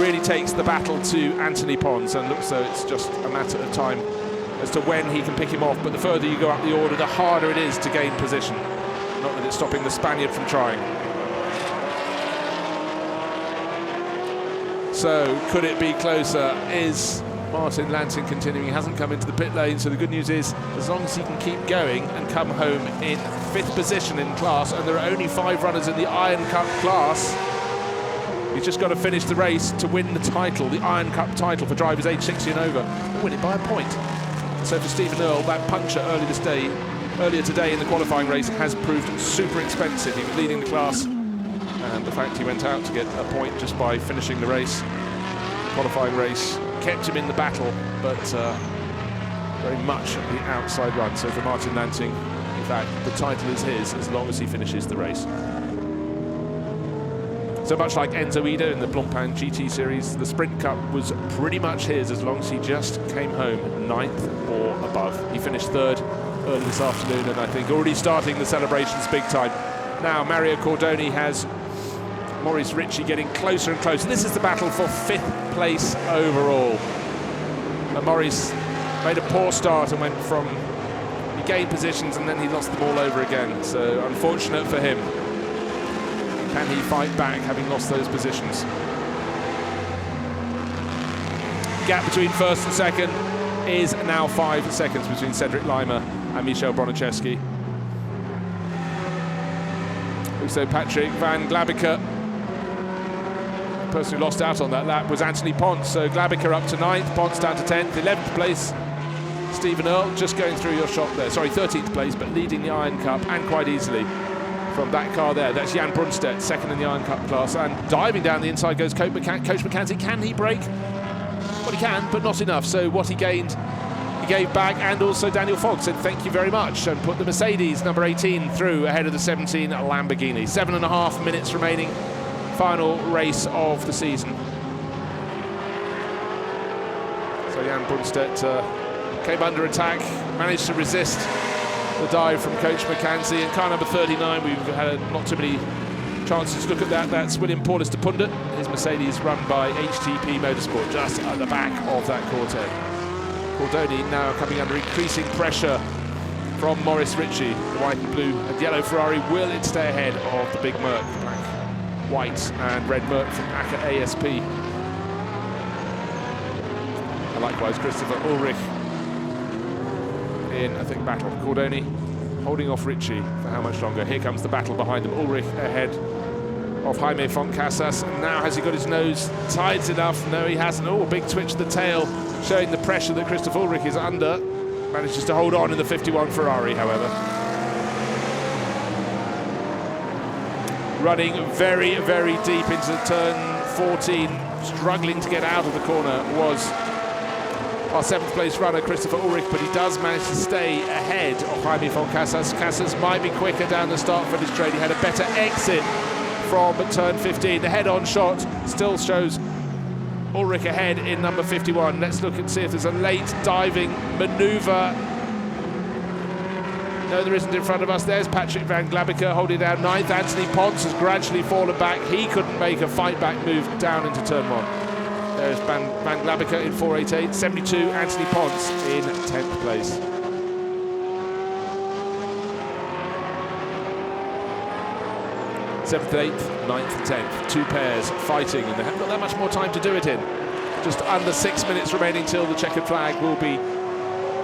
really takes the battle to Anthony Pons, and looks though it's just a matter of time as to when he can pick him off. But the further you go up the order, the harder it is to gain position. Not that it's stopping the Spaniard from trying. So could it be closer? Is Martin Lansing continuing, he hasn't come into the pit lane, so the good news is, as long as he can keep going and come home in 5th position in class, and there are only 5 runners in the Iron Cup class, he's just got to finish the race to win the title, the Iron Cup title for drivers aged 60 and over, and win it by a point. So for Stephen Earle, that puncture earlier today in the qualifying race has proved super expensive. He was leading the class, and the fact he went out to get a point just by finishing the race, the qualifying race, kept him in the battle, but very much at the outside run. So for Martin Lansing, in fact, the title is his as long as he finishes the race. So much like Enzo Ida in the Blancpain GT series, the Sprint Cup was pretty much his as long as he just came home 9th or above. He finished 3rd early this afternoon, and I think already starting the celebrations big time. Now Mario Cordoni has Maurice Ritchie getting closer and closer. This is the battle for 5th place overall. Maurice made a poor start and went from, he gained positions and then he lost them all over again. So unfortunate for him. Can he fight back having lost those positions? Gap between 1st and 2nd is now 5 seconds between Cedric Lima and Michel Bronicheski. Also Patrick Van Glabiker. The person who lost out on that lap was Anthony Ponce. So Glabiker up to 9th, Ponce down to 10th, 11th place. Stephen Earle just going through your shot there. Sorry, 13th place, but leading the Iron Cup and quite easily from that car there. That's Jan Brunstedt, 2nd in the Iron Cup class. And diving down the inside goes Coach McCanty. Can he brake? Well, he can, but not enough. So what he gained, he gave back, and also Daniel Fogg said thank you very much and put the Mercedes number 18 through ahead of the 17 Lamborghini. 7.5 minutes remaining, final race of the season. So Jan Brunstedt came under attack, managed to resist the dive from Coach McCanty. And car number 39, we've had not too many chances to look at that. That's William Paulus de Pundit. His Mercedes run by HTP Motorsport, just at the back of that quartet. Cordoni now coming under increasing pressure from Maurice Ritchie. The white and blue and yellow Ferrari, will it stay ahead of the big Merc, black, white and red Merc from ACA ASP? And likewise Christopher Ulrich in, I think, battle. Cordoni holding off Ritchie for how much longer? Here comes the battle behind them. Ulrich ahead of Jaime Foncasas. And now has he got his nose tight enough? No, he hasn't. Oh, a big twitch to the tail, showing the pressure that Christoph Ulrich is under. Manages to hold on in the 51 Ferrari, however. Running very, very deep into turn 14, struggling to get out of the corner was our 7th place runner, Christopher Ulrich, but he does manage to stay ahead of Jaime Foncasas. Casas might be quicker down the start finish straight. He had a better exit from turn 15. The head-on shot still shows Ulrich ahead in number 51. Let's look and see if there's a late diving manoeuvre. No, there isn't in front of us. There's Patrick Van Glabiker holding down 9th. Anthony Ponce has gradually fallen back. He couldn't make a fight-back move down into turn 1. There's Van Glabiker in 488, 72, Anthony Ponce in 10th place. Seventh, 8th, 9th, 10th, 2 pairs fighting, and they haven't got that much more time to do it in. Just under 6 minutes remaining till the checkered flag will be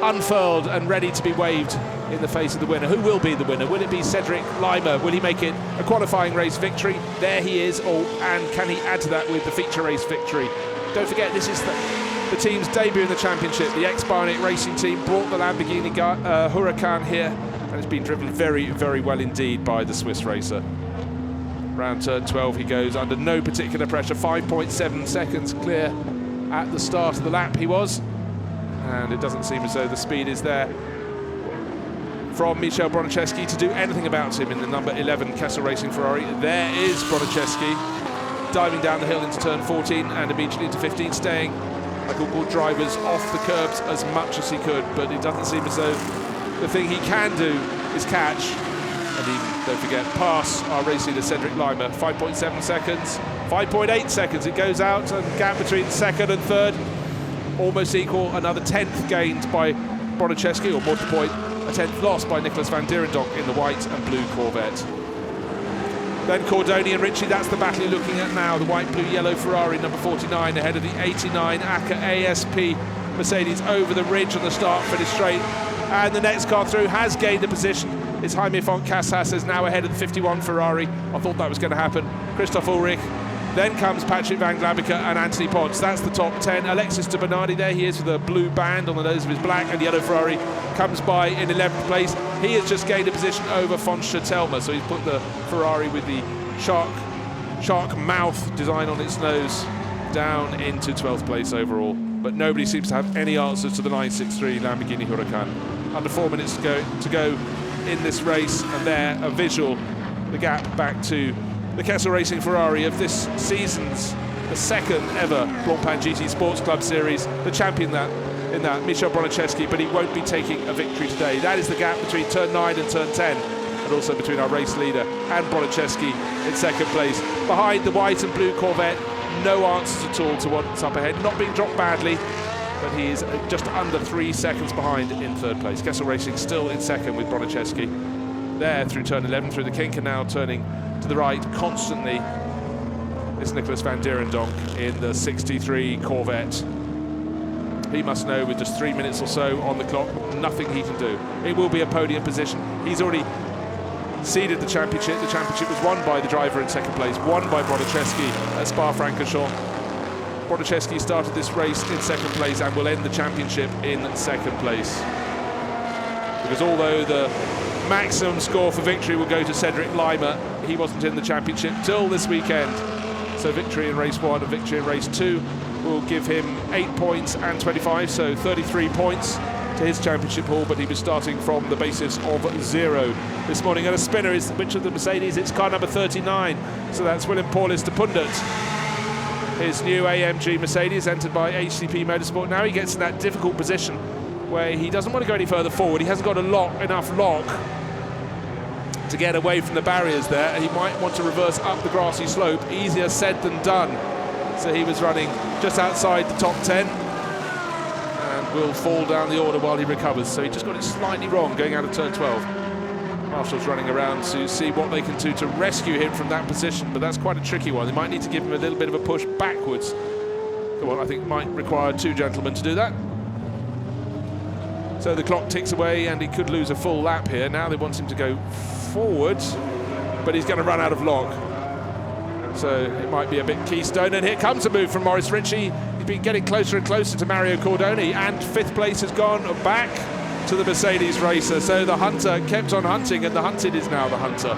unfurled and ready to be waved in the face of the winner. Who will be the winner? Will it be Cedric Lima? Will he make it a qualifying race victory? There he is. And can he add to that with the feature race victory? Don't forget, this is the team's debut in the championship. The ex-Bionic Racing team brought the Lamborghini Huracan here, and it's been driven very, very well indeed by the Swiss racer. Round turn 12 he goes under no particular pressure. 5.7 seconds clear at the start of the lap he was, and it doesn't seem as though the speed is there from Michel Bronicheski to do anything about him in the number 11 Kessel Racing Ferrari. There is Bronicheski diving down the hill into turn 14 and immediately into 15, staying like all drivers off the curbs as much as he could, but it doesn't seem as though the thing he can do is catch and even, don't forget, pass our race leader Cedric Lima. 5.7 seconds, 5.8 seconds it goes out, and gap between 2nd and 3rd almost equal. Another 10th gained by Bronicheski, or more to the point, a 10th lost by Nicholas van Dierendonck in the white and blue Corvette. Then Cordoni and Ritchie, that's the battle you're looking at now. The white, blue, yellow Ferrari, number 49, ahead of the 89 ACA ASP Mercedes over the ridge on the start-finish straight. And the next car through has gained a position. It's Jaime Fontcasas is now ahead of the 51 Ferrari. I thought that was going to happen. Christoph Ulrich. Then comes Patrick Van Glabica and Anthony Potts. That's the top 10. Alexis de Bernardi, there he is with a blue band on the nose of his black and yellow Ferrari, comes by in 11th place. He has just gained a position over von Schatelmer, so he's put the Ferrari with the shark mouth design on its nose down into 12th place overall. But nobody seems to have any answers to the 963 Lamborghini Huracan. Under 4 minutes to go in this race, and there a visual, the gap back to the Kessel Racing Ferrari of this season's, the second ever Blancpain GT Sports Club Series, the champion in that, Michel Bronicheski, but he won't be taking a victory today. That is the gap between turn 9 and turn 10, and also between our race leader and Bronicheski in second place. Behind the white and blue Corvette, no answers at all to what's up ahead, not being dropped badly, but he is just under 3 seconds behind in third place. Kessel Racing still in second with Bronicheski. There through turn 11, through the kink, and now turning to the right constantly is Nicholas van Dierendonck in the 63 Corvette. He must know with just 3 minutes or so on the clock, nothing he can do. It will be a podium position. He's already ceded the championship. The championship was won by the driver in second place, won by Bronicheski at Spa-Francorchamps. Bronicheski started this race in second place and will end the championship in second place. Because although the maximum score for victory will go to Cedric Lima, he wasn't in the championship till this weekend. So victory in race 1 and victory in race 2 will give him 8 points and 25, so 33 points to his championship haul, but he was starting from the basis of 0 this morning. And a spinner is which of the Mercedes? It's car number 39, so that's Willem Paulus de Pundert. His new AMG Mercedes entered by HCP Motorsport. Now he gets in that difficult position where he doesn't want to go any further forward. He hasn't got enough lock to get away from the barriers there. He might want to reverse up the grassy slope. Easier said than done. So he was running just outside the top 10 and will fall down the order while he recovers. So he just got it slightly wrong going out of turn 12. Marshall's running around to see what they can do to rescue him from that position, but that's quite a tricky one. They might need to give him a little bit of a push backwards. Well, I think it might require 2 gentlemen to do that. So the clock ticks away and he could lose a full lap here. Now they want him to go forward, but he's going to run out of lock. So it might be a bit keystone, and here comes a move from Maurice Ritchie. He's been getting closer and closer to Mario Cordoni, and 5th place has gone back to the Mercedes racer. So the hunter kept on hunting, and the hunted is now the hunter.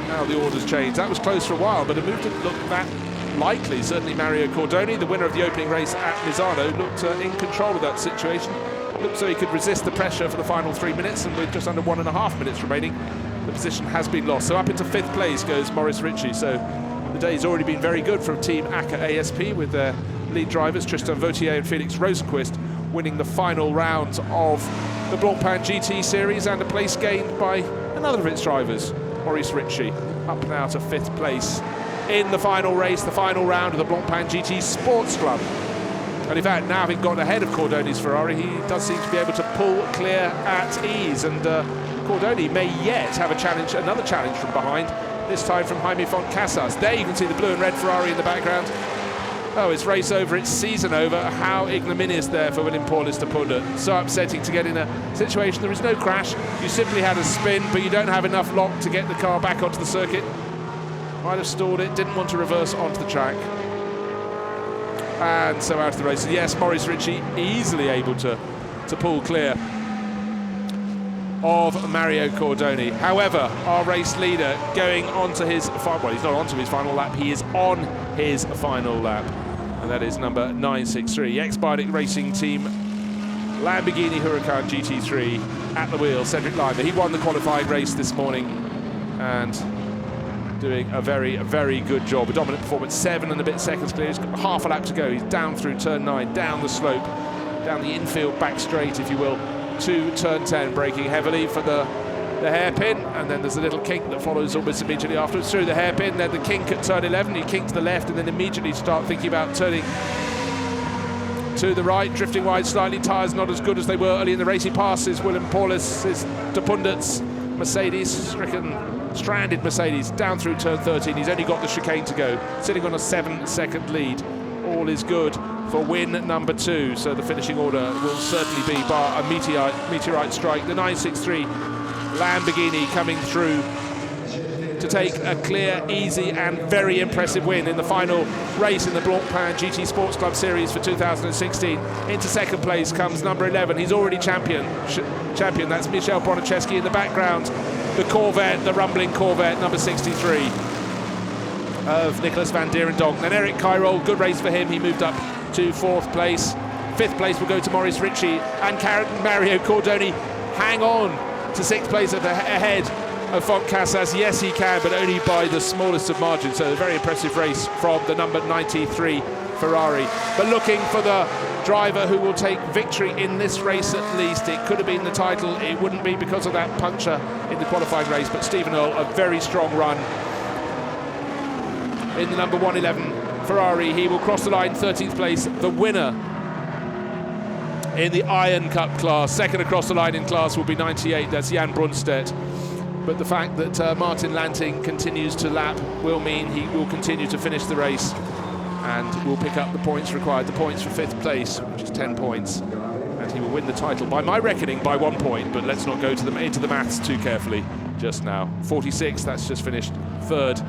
Now the order's changed. That was close for a while, but the move didn't look that likely. Certainly Mario Cordoni, the winner of the opening race at Misano, looked in control of that situation. Looked so he could resist the pressure for the final 3 minutes, and with just under 1.5 minutes remaining, the position has been lost. So up into 5th place goes Maurice Ritchie. So the day's already been very good from Team ACA ASP with their lead drivers, Tristan Vautier and Felix Rosenquist, winning the final round of the Blancpain GT Series, and a place gained by another of its drivers, Maurice Ritchie, up now to 5th place in the final race, the final round of the Blancpain GT Sports Club. And in fact, now having got ahead of Cordoni's Ferrari, he does seem to be able to pull clear at ease, and Cordoni may yet have a challenge, another challenge from behind, this time from Jaime Fontcasas. There you can see the blue and red Ferrari in the background. Oh, it's race over, it's season over. How ignominious there for Willem Paulus de Pundert. So upsetting to get in a situation. There is no crash. You simply had a spin, but you don't have enough lock to get the car back onto the circuit. Might have stalled it, didn't want to reverse onto the track. And so out of the race. And yes, Maurice Ritchie easily able to pull clear of Mario Cordoni. However, our race leader going on to his well, he's not onto his final lap, he is on his final lap. And that is number 963, ex-Bionic Racing Team Lamborghini Huracan GT3 at the wheel, Cedric Lima. He won the qualifying race this morning and doing a very, very good job. A dominant performance, 7 and a bit seconds clear. He's got half a lap to go. He's down through turn 9, down the slope, down the infield back straight, if you will, to turn 10, braking heavily for the hairpin, and then there's a little kink that follows almost immediately afterwards through the hairpin, then the kink at turn 11, you kink to the left, and then immediately start thinking about turning to the right, drifting wide slightly, tyres not as good as they were early in the race. He passes Willem Paulus, de Pundert's Mercedes, stricken stranded Mercedes down through turn 13. He's only got the chicane to go, sitting on a 7-second lead. All is good for win number 2. So the finishing order will certainly be, bar a meteorite strike, the 963 Lamborghini coming through to take a clear, easy and very impressive win in the final race in the Blancpain GT Sports Club Series for 2016. Into second place comes number 11. He's already champion. That's Michel Bronicheski in the background. The Corvette, the rumbling Corvette, number 63 of Nicholas van Dierendonck. Then Eric Kyrol, good race for him. He moved up to 4th place. 5th place will go to Maurice Ritchie, and Mario Cordoni hang on to 6th place ahead of Font Casas. Yes, he can, but only by the smallest of margins. So a very impressive race from the number 93 Ferrari. But looking for the driver who will take victory in this race at least. It could have been the title. It wouldn't be because of that puncture in the qualifying race. But Stephen Earle, a very strong run in the number 111 Ferrari. He will cross the line, 13th place, the winner in the Iron Cup class. Second across the line in class will be 98. That's Jan Brunstedt. But the fact that Martin Lanting continues to lap will mean he will continue to finish the race and will pick up the points required, the points for 5th place, which is 10 points, and he will win the title, by my reckoning, by 1 point, but let's not go into the maths too carefully just now. 46, that's just finished 3rd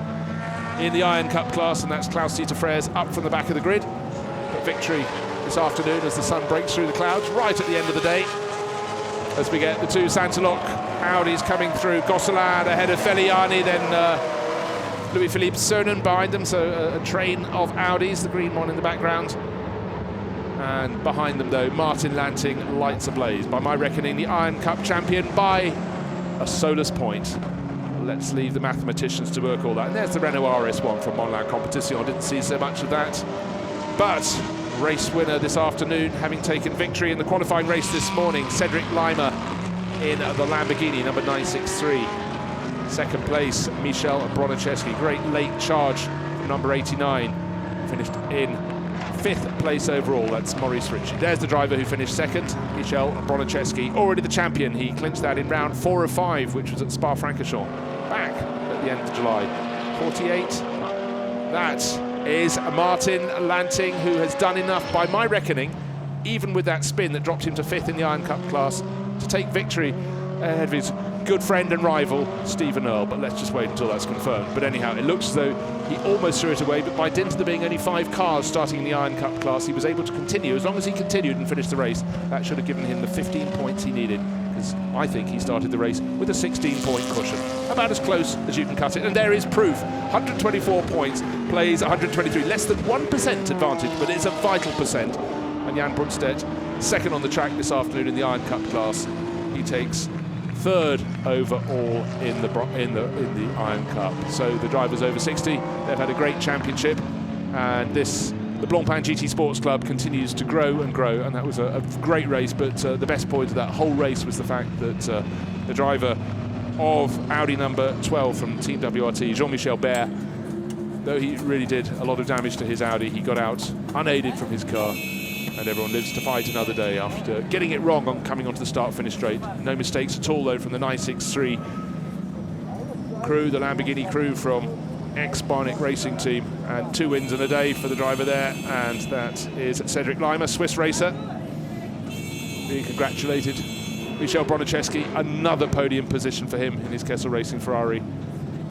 in the Iron Cup class, and that's Klaus-Dieter Freres up from the back of the grid. But victory this afternoon as the sun breaks through the clouds right at the end of the day, as we get the 2 Santalok Audis coming through. Gosselin ahead of Feliani, then Louis-Philippe Sonnen behind them, so a train of Audis, the green one in the background. And behind them, though, Martin Lanting, lights ablaze. By my reckoning, the Iron Cup champion by a solus point. Let's leave the mathematicians to work all that. And there's the Renault RS1 from Montland Competition. I didn't see so much of that. But race winner this afternoon, having taken victory in the qualifying race this morning, Cedric Lima in the Lamborghini, number 963. Second place, Michel Bronicheski. Great late charge from number 89. Finished in 5th place overall. That's Maurice Ritchie. There's the driver who finished 2nd, Michel Bronicheski. Already the champion. He clinched that in round 4 of 5, which was at Spa-Francorchamps, back at the end of July. 48. That is Martin Lanting, who has done enough, by my reckoning, even with that spin that dropped him to 5th in the Iron Cup class, to take victory ahead of his good friend and rival, Stephen Earle. But let's just wait until that's confirmed. But anyhow, it looks as though he almost threw it away, but by dint of there being only 5 cars starting in the Iron Cup class, he was able to continue. As long as he continued and finished the race, that should have given him the 15 points he needed, because I think he started the race with a 16-point cushion. About as close as you can cut it. And there is proof. 124 points, plays 123. Less than 1% advantage, but it's a vital percent. And Jan Brunstedt, second on the track this afternoon in the Iron Cup class. He takes 3rd overall in the Iron Cup. So the drivers over 60, they've had a great championship, and the Blancpain GT Sports Club continues to grow and grow, and that was a great race. But the best point of that whole race was the fact that the driver of Audi number 12 from Team WRT, Jean-Michel Baer, though he really did a lot of damage to his Audi, he got out unaided from his car. And everyone lives to fight another day after getting it wrong on coming onto the start-finish straight. No mistakes at all, though, from the 963 crew, the Lamborghini crew from ex-Barnick Racing Team. And 2 wins in a day for the driver there, and that is Cedric Lima, Swiss racer, being congratulated. Michel Bronicheski, another podium position for him in his Kessel Racing Ferrari.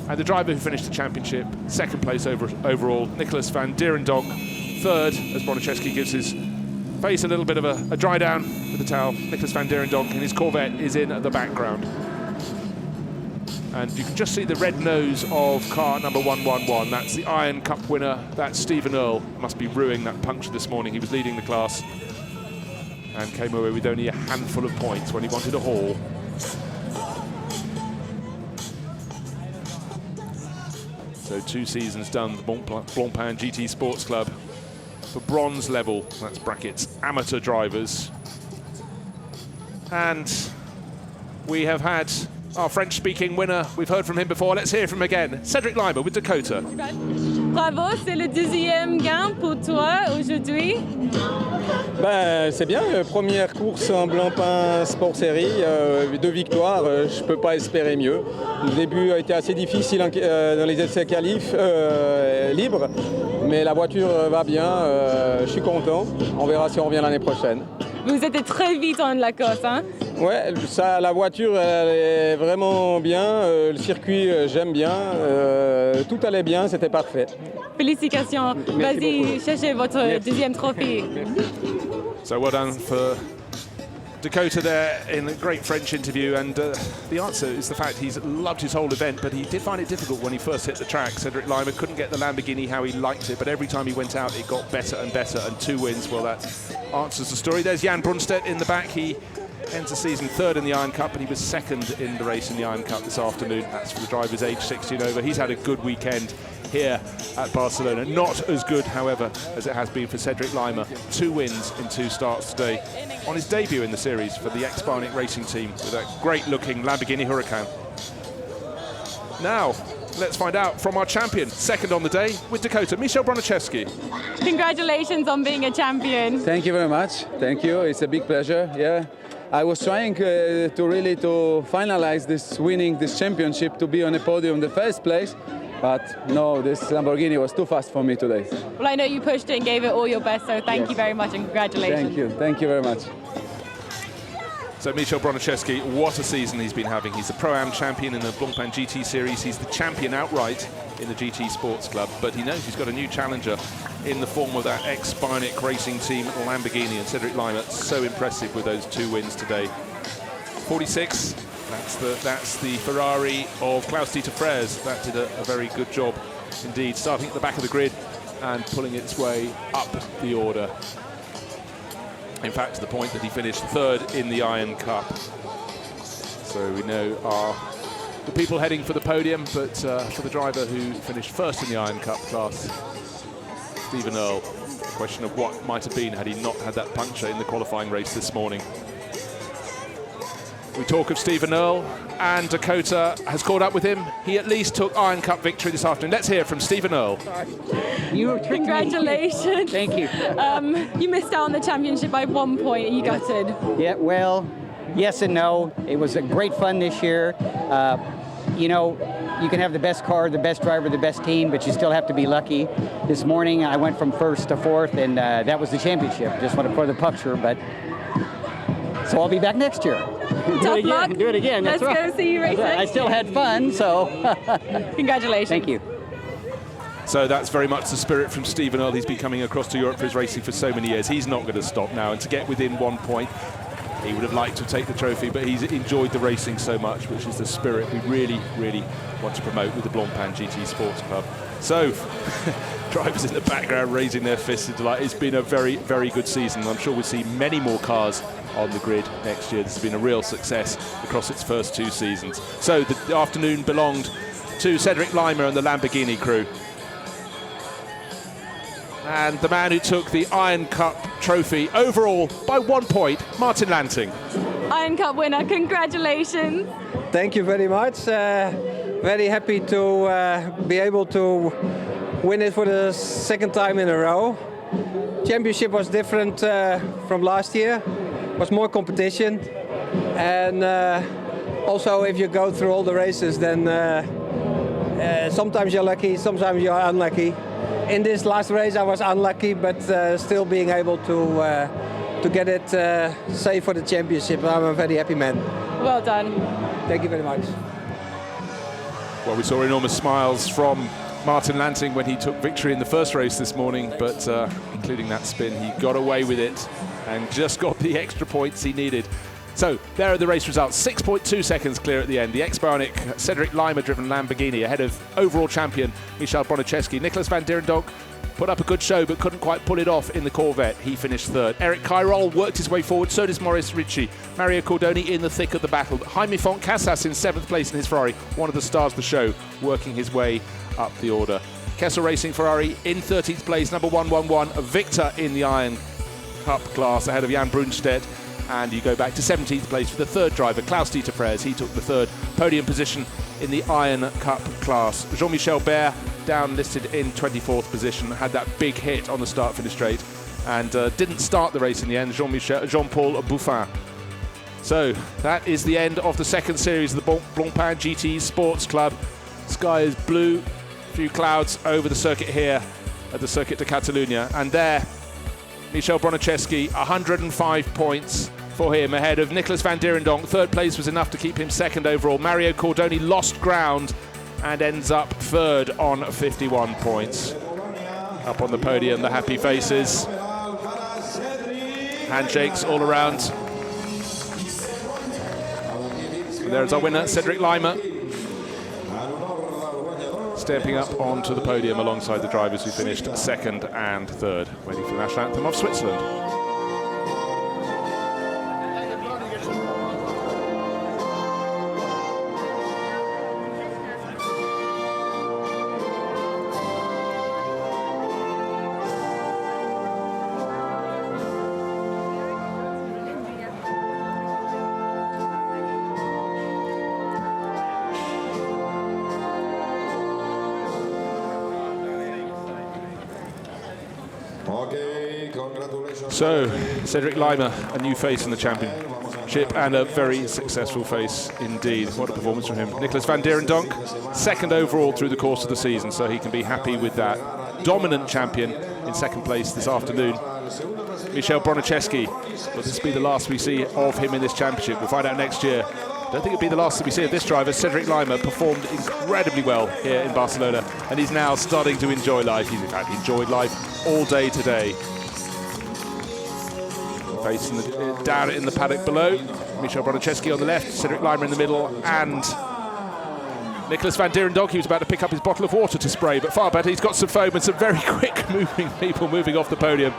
And the driver who finished the championship, 2nd place overall, Nicholas van Dierendonck, 3rd, as Bronicheski gives his face a little bit of a dry down with the towel. Nicholas van Dierendonck, and his Corvette is in the background. And you can just see the red nose of car number 111. That's the Iron Cup winner. That's Stephen Earle. Must be ruining that puncture this morning. He was leading the class and came away with only a handful of points when he wanted a haul. So 2 seasons done, the Blancpain GT Sports Club. For bronze level, that's brackets, amateur drivers. And we have had our French-speaking winner. We've heard from him before. Let's hear from him again. Cedric Lima with Dakota. Bravo, c'est le 10e gain pour toi aujourd'hui. C'est bien, première course en Blancpain Sport Series, 2 victoires, je ne peux pas espérer mieux. Le début a été assez difficile dans les essais qualifs libres, mais la voiture va bien, je suis content. On verra si on revient l'année prochaine. Vous étiez très vite en la course, hein? Ouais, la voiture elle est vraiment bien, le circuit j'aime bien, tout allait bien, c'était parfait. Félicitations, vas-y, cherchez votre deuxième trophée. So well done for Dakota there in a great French interview, and the answer is the fact he's loved his whole event, but he did find it difficult when he first hit the track. Cedric Lima couldn't get the Lamborghini how he liked it, but every time he went out it got better and better, and 2 wins, well, that answers the story. There's Jan Brunstedt in the back. He ends the season 3rd in the Iron Cup, and he was 2nd in the race in the Iron Cup this afternoon. That's for the drivers aged 16 over. He's had a good weekend here at Barcelona. Not as good, however, as it has been for Cedric Lima. 2 wins in 2 starts today on his debut in the series for the ex-Barnick Racing team with that great-looking Lamborghini Huracan. Now, let's find out from our champion, 2nd on the day with Dakota, Michał Broniszewski. Congratulations on being a champion. Thank you very much. Thank you. It's a big pleasure. Yeah, I was trying to finalize winning this championship, to be on a podium in the first place. But no, this Lamborghini was too fast for me today. Well, I know you pushed it and gave it all your best, so thank you very much and congratulations. Thank you very much. So Michał Broniszewski, what a season he's been having. He's the Pro-Am champion in the Blancpain GT series. He's the champion outright in the GT Sports Club, but he knows he's got a new challenger in the form of that ex-Barnick Racing team Lamborghini, and Cedric Lima, so impressive with those 2 wins today. 46. That's the Ferrari of Klaus-Dieter Freres. That did a very good job indeed, starting at the back of the grid and pulling its way up the order. In fact, to the point that he finished 3rd in the Iron Cup. So we know the people heading for the podium, but for the driver who finished 1st in the Iron Cup class, Stephen Earle, a question of what might have been had he not had that puncture in the qualifying race this morning. We talk of Stephen Earle, and Dakota has caught up with him. He at least took Iron Cup victory this afternoon. Let's hear from Stephen Earle. Congratulations. Thank you. You missed out on the championship by 1 point and you gutted. Yeah, well, yes and no. It was a great fun this year. You know, you can have the best car, the best driver, the best team, but you still have to be lucky. This morning I went from 1st to 4th, and that was the championship. Just want to pour the puncture, but so I'll be back next year. Do it again. Let's go see you race next I still had fun, so congratulations. Thank you. So that's very much the spirit from Stephen Earle. He's been coming across to Europe for his racing for so many years. He's not going to stop now, and to get within 1 point, he would have liked to take the trophy, but he's enjoyed the racing so much, which is the spirit we really, really want to promote with the Blancpain GT Sports Club. So, drivers in the background raising their fists in delight. It's been a very, very good season. I'm sure we'll see many more cars on the grid next year. This has been a real success across its first 2 seasons. So the afternoon belonged to Cedric Lima and the Lamborghini crew. And the man who took the Iron Cup trophy overall by 1 point, Martin Lanting. Iron Cup winner, congratulations. Thank you very much. Very happy to be able to win it for the 2nd time in a row. Championship was different from last year. Was more competition, and also if you go through all the races, then sometimes you're lucky, sometimes you're unlucky. In this last race I was unlucky, but still being able to get it safe for the championship. I'm a very happy man. Well done. Thank you very much. Well, we saw enormous smiles from Martin Lanting when he took victory in the first race this morning, but including that spin, he got away with it and just got the extra points he needed. So there are the race results. 6.2 seconds clear at the end. The ex-Barnick Cedric Lima-driven Lamborghini ahead of overall champion Michał Broniszewski. Nicholas van Dierendonk put up a good show but couldn't quite pull it off in the Corvette. He finished 3rd. Eric Cairol worked his way forward, so does Maurice Ricci. Mario Cordoni in the thick of the battle. Jaime Fontcasas in 7th place in his Ferrari, one of the stars of the show, working his way up the order. Kessel Racing Ferrari in 13th place, number 111, Victor in the Iron Cup class ahead of Jan Brunstedt. And you go back to 17th place for the third driver, Klaus-Dieter Freres. He took the third podium position in the Iron Cup class. Jean-Michel Baer down listed in 24th position, had that big hit on the start-finish straight and didn't start the race in the end, Jean-Paul Bouffin. So that is the end of the second series of the Blancpain GT Sports Club. Sky is blue, a few clouds over the circuit here at the Circuit de Catalunya. And there, Michel Bronicheski, 105 points for him, ahead of Nicolas van Dierendonck. Third place was enough to keep him second overall. Mario Cordoni lost ground and ends up third on 51 points. Up on the podium, the happy faces. Handshakes all around. And there's our winner, Cedric Lima, stepping up onto the podium alongside the drivers who finished second and third, waiting for the national anthem of Switzerland. So, Cedric Lima, a new face in the championship and a very successful face indeed. What a performance from him. Nicolas van Dierendonck, second overall through the course of the season, so he can be happy with that. Dominant champion in second place this afternoon. Michel Bronicheski, will this be the last we see of him in this championship? We'll find out next year. Don't think it'll be the last that we see of this driver. Cedric Lima performed incredibly well here in Barcelona, and he's now starting to enjoy life. He's in fact enjoyed life all day today. Facing down in the paddock below, Michel Bronicheski on the left, Cedric Lima in the middle, and Nicolas van Dierendonck. He was about to pick up his bottle of water to spray, but far better, he's got some foam and some very quick moving people moving off the podium.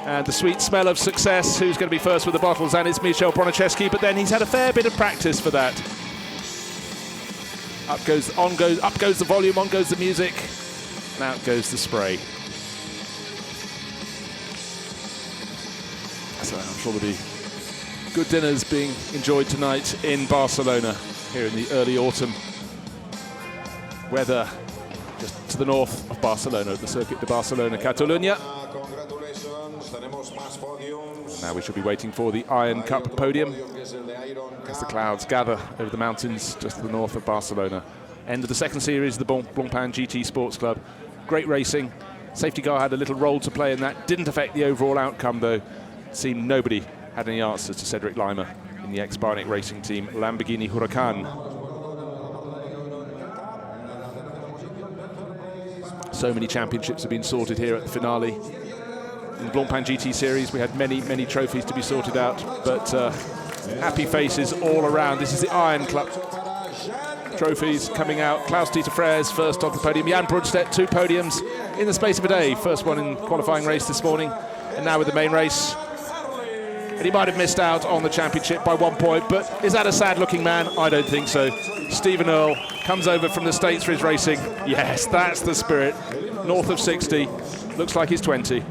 And the sweet smell of success. Who's going to be first with the bottles? And it's Michel Bronicheski, but then he's had a fair bit of practice for that. Up goes the volume, on goes the music, and out goes the spray. So I'm sure there'll be good dinners being enjoyed tonight in Barcelona, here in the early autumn weather, just to the north of Barcelona, at the Circuit de Barcelona, Catalunya. Now we should be waiting for the Iron Cup podium as the clouds gather over the mountains just to the north of Barcelona. End of the second series of the Blancpain GT Sports Club. Great racing. Safety car had a little role to play in that. Didn't affect the overall outcome though. It seemed nobody had any answers to Cedric Lima in the ex-Barnick racing team Lamborghini Huracan. So many championships have been sorted here at the finale. In the Blancpain GT series, we had many, many trophies to be sorted out, but happy faces all around. This is the Iron Club trophies coming out. Klaus-Dieter Freres first on the podium. Jan Brunstedt, 2 podiums in the space of a day. First one in qualifying race this morning, and now with the main race. And he might have missed out on the championship by 1 point, but is that a sad-looking man? I don't think so. Stephen Earle comes over from the States for his racing. Yes, that's the spirit. North of 60, looks like he's 20.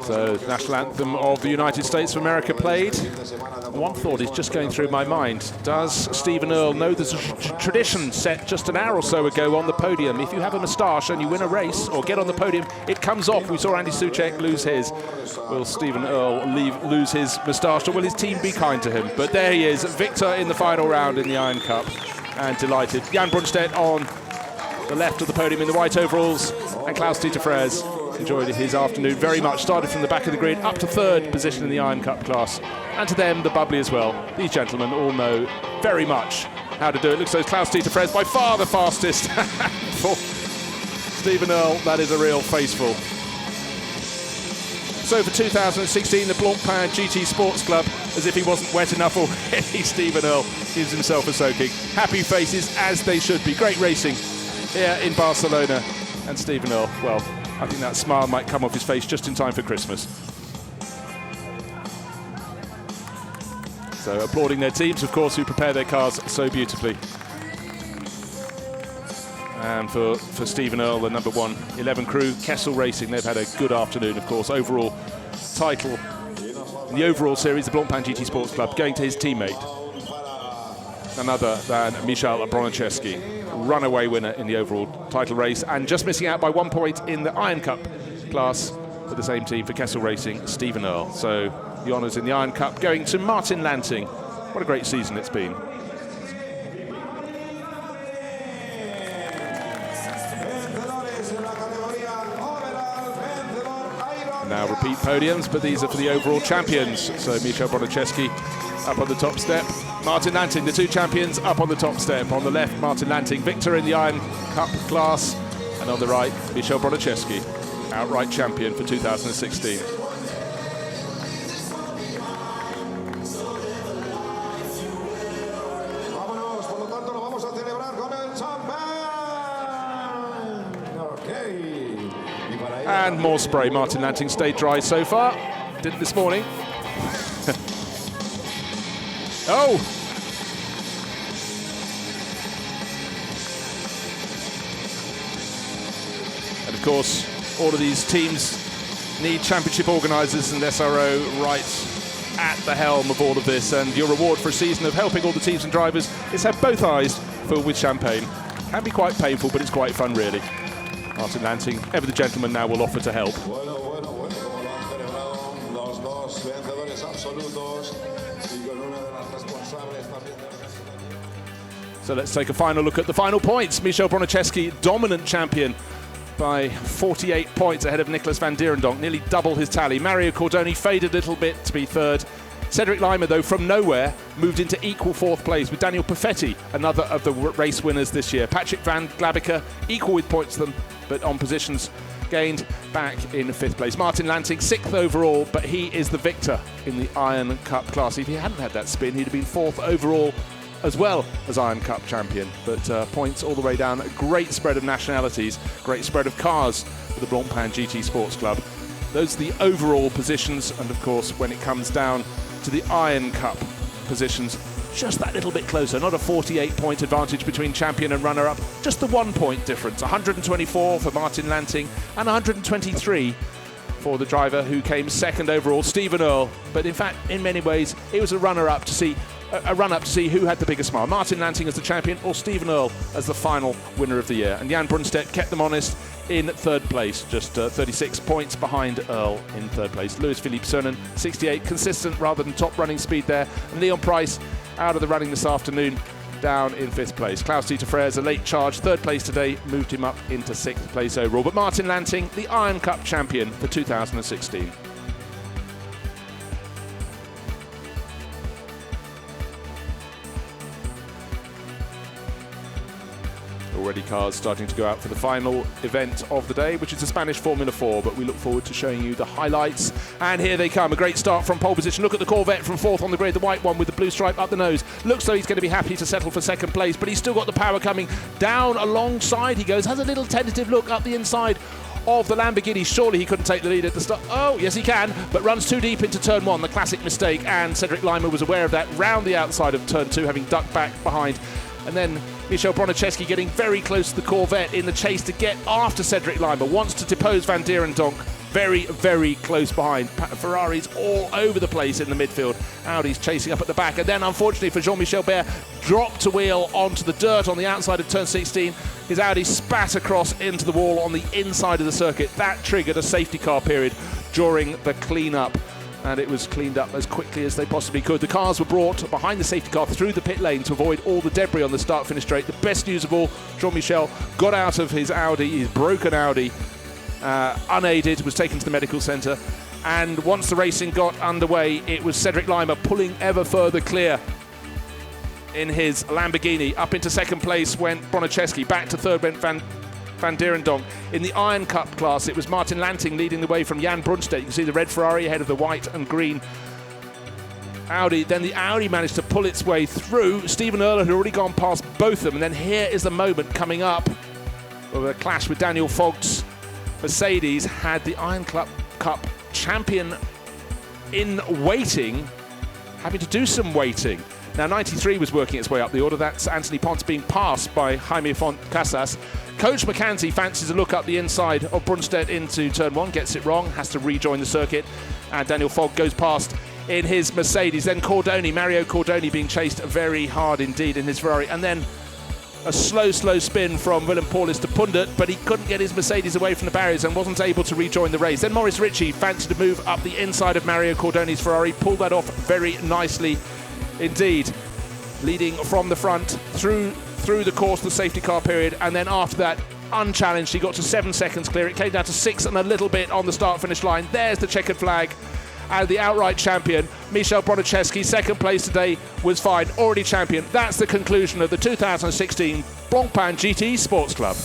So, the national anthem of the United States of America played. One thought is just going through my mind. Does Stephen Earle know there's a tradition set just an hour or so ago on the podium? If you have a moustache and you win a race or get on the podium, it comes off. We saw Andy Soucek lose his. Will Stephen Earle lose his moustache, or will his team be kind to him? But there he is, victor in the final round in the Iron Cup. And delighted. Jan Brunstedt on the left of the podium in the white overalls, and Klaus-Dieter Freres enjoyed his afternoon very much. Started from the back of the grid up to third position in the Iron Cup class, and to them the bubbly as well. These gentlemen all know very much how to do it. Looks like Klaus-Dieter Freres by far the fastest. For Stephen Earle, that is a real faceful. So for 2016, the Blancpain GT Sports Club, as if he wasn't wet enough already, Stephen Earle gives himself a soaking. Happy faces, as they should be. Great racing here in Barcelona. And Stephen Earle, well, I think that smile might come off his face just in time for Christmas. So applauding their teams, of course, who prepare their cars so beautifully. And for Stephen Earle, the number 111 crew, Kessel Racing, they've had a good afternoon, of course. Overall title in the overall series, the Blancpain GT Sports Club, going to his teammate, none other than Michał Broniczewski, runaway winner in the overall title race, and just missing out by 1 point in the Iron Cup class for the same team for Kessel Racing, Stephen Earle. So the honours in the Iron Cup going to Martin Lanting. What a great season it's been. Now repeat podiums, but these are for the overall champions. So Michał Broniczewski up on the top step. Martin Lanting, the two champions, up on the top step. On the left, Martin Lanting, victor in the Iron Cup class. And on the right, Michał Broniczewski, outright champion for 2016. And more spray. Martin Lanting stayed dry so far. Didn't this morning. Oh! And of course, all of these teams need championship organisers and SRO right at the helm of all of this. And your reward for a season of helping all the teams and drivers is have both eyes filled with champagne. Can be quite painful, but it's quite fun, really. Martin Lanting, ever the gentleman, now will offer to help. So let's take a final look at the final points. Michał Broniczewski, dominant champion by 48 points ahead of Nicolas van Dierendonck, nearly double his tally. Mario Cordoni faded a little bit to be third. Cedric Lima, though, from nowhere, moved into equal fourth place with Daniel Perfetti, another of the race winners this year. Patrick van Glabeke, equal with points to them, but on positions gained back in fifth place. Martin Lanting, sixth overall, but he is the victor in the Iron Cup class. If he hadn't had that spin, he'd have been fourth overall as well as Iron Cup champion. But points all the way down, a great spread of nationalities, great spread of cars for the Blancpain GT Sports Club. Those are the overall positions, and of course, when it comes down to the Iron Cup positions, just that little bit closer. Not a 48-point advantage between champion and runner-up, just the 1 point difference. 124 for Martin Lanting and 123 for the driver who came second overall, Stephen Earle. But in fact, in many ways, it was a runner-up to see who had the bigger smile. Martin Lanting as the champion or Stephen Earle as the final winner of the year. And Jan Brunstedt kept them honest in third place, just 36 points behind Earle in third place. Louis Philippe Sonnen, 68, consistent rather than top running speed there. And Leon Price out of the running this afternoon, down in fifth place. Klaus-Dieter Freres, a late charge, third place today, moved him up into sixth place overall. But Martin Lanting, the Iron Cup champion for 2016. Already cars starting to go out for the final event of the day, which is the Spanish Formula 4, but we look forward to showing you the highlights. And here they come, a great start from pole position. Look at the Corvette from fourth on the grid, the white one with the blue stripe up the nose. Looks like he's going to be happy to settle for second place, but he's still got the power coming down alongside. He goes, has a little tentative look up the inside of the Lamborghini. Surely he couldn't take the lead at the start. Oh, yes he can, but runs too deep into turn one, the classic mistake, and Cedric Lima was aware of that round the outside of turn two, having ducked back behind. And then Michał Broniczewski getting very close to the Corvette in the chase to get after Cedric Lima. Wants to depose Van Dierendonck. Very, very close behind. Ferraris all over the place in the midfield. Audi's chasing up at the back. And then, unfortunately for Jean-Michel Baer, dropped a wheel onto the dirt on the outside of turn 16. His Audi spat across into the wall on the inside of the circuit. That triggered a safety car period during the clean-up. And it was cleaned up as quickly as they possibly could. The cars were brought behind the safety car through the pit lane to avoid all the debris on the start-finish straight. The best news of all, Jean-Michel got out of his Audi, his broken Audi, unaided, was taken to the medical centre. And once the racing got underway, it was Cedric Lima pulling ever further clear in his Lamborghini. Up into second place went Broniczewski. Back to third went Van van Dierendonck. In the Iron Cup class, it was Martin Lanting leading the way from Jan Brunstedt. You can see the red Ferrari ahead of the white and green Audi. Then the Audi managed to pull its way through. Stephen Earle had already gone past both of them, and then here is the moment coming up of a clash with Daniel Vogt's Mercedes. Had the Iron Cup champion in waiting, having to do some waiting. Now 93 was working its way up the order. That's Anthony Ponce being passed by Jaime Font Casas. Coach McCanty fancies a look up the inside of Brunstedt into turn 1, gets it wrong, has to rejoin the circuit, and Daniel Vogt goes past in his Mercedes. Then Mario Cordoni being chased very hard indeed in his Ferrari, and then a slow spin from Willem Paulus to Pundert, but he couldn't get his Mercedes away from the barriers and wasn't able to rejoin the race. Then Maurice Ritchie fancied to move up the inside of Mario Cordoni's Ferrari, pulled that off very nicely indeed, leading from the front through the course, the safety car period, and then after that, unchallenged, he got to 7 seconds clear. It came down to 6 and a little bit on the start-finish line. There's the checkered flag, and the outright champion, Michel Bronicheski, second place today, was fine, already champion. That's the conclusion of the 2016 Blancpain GT Sports Club.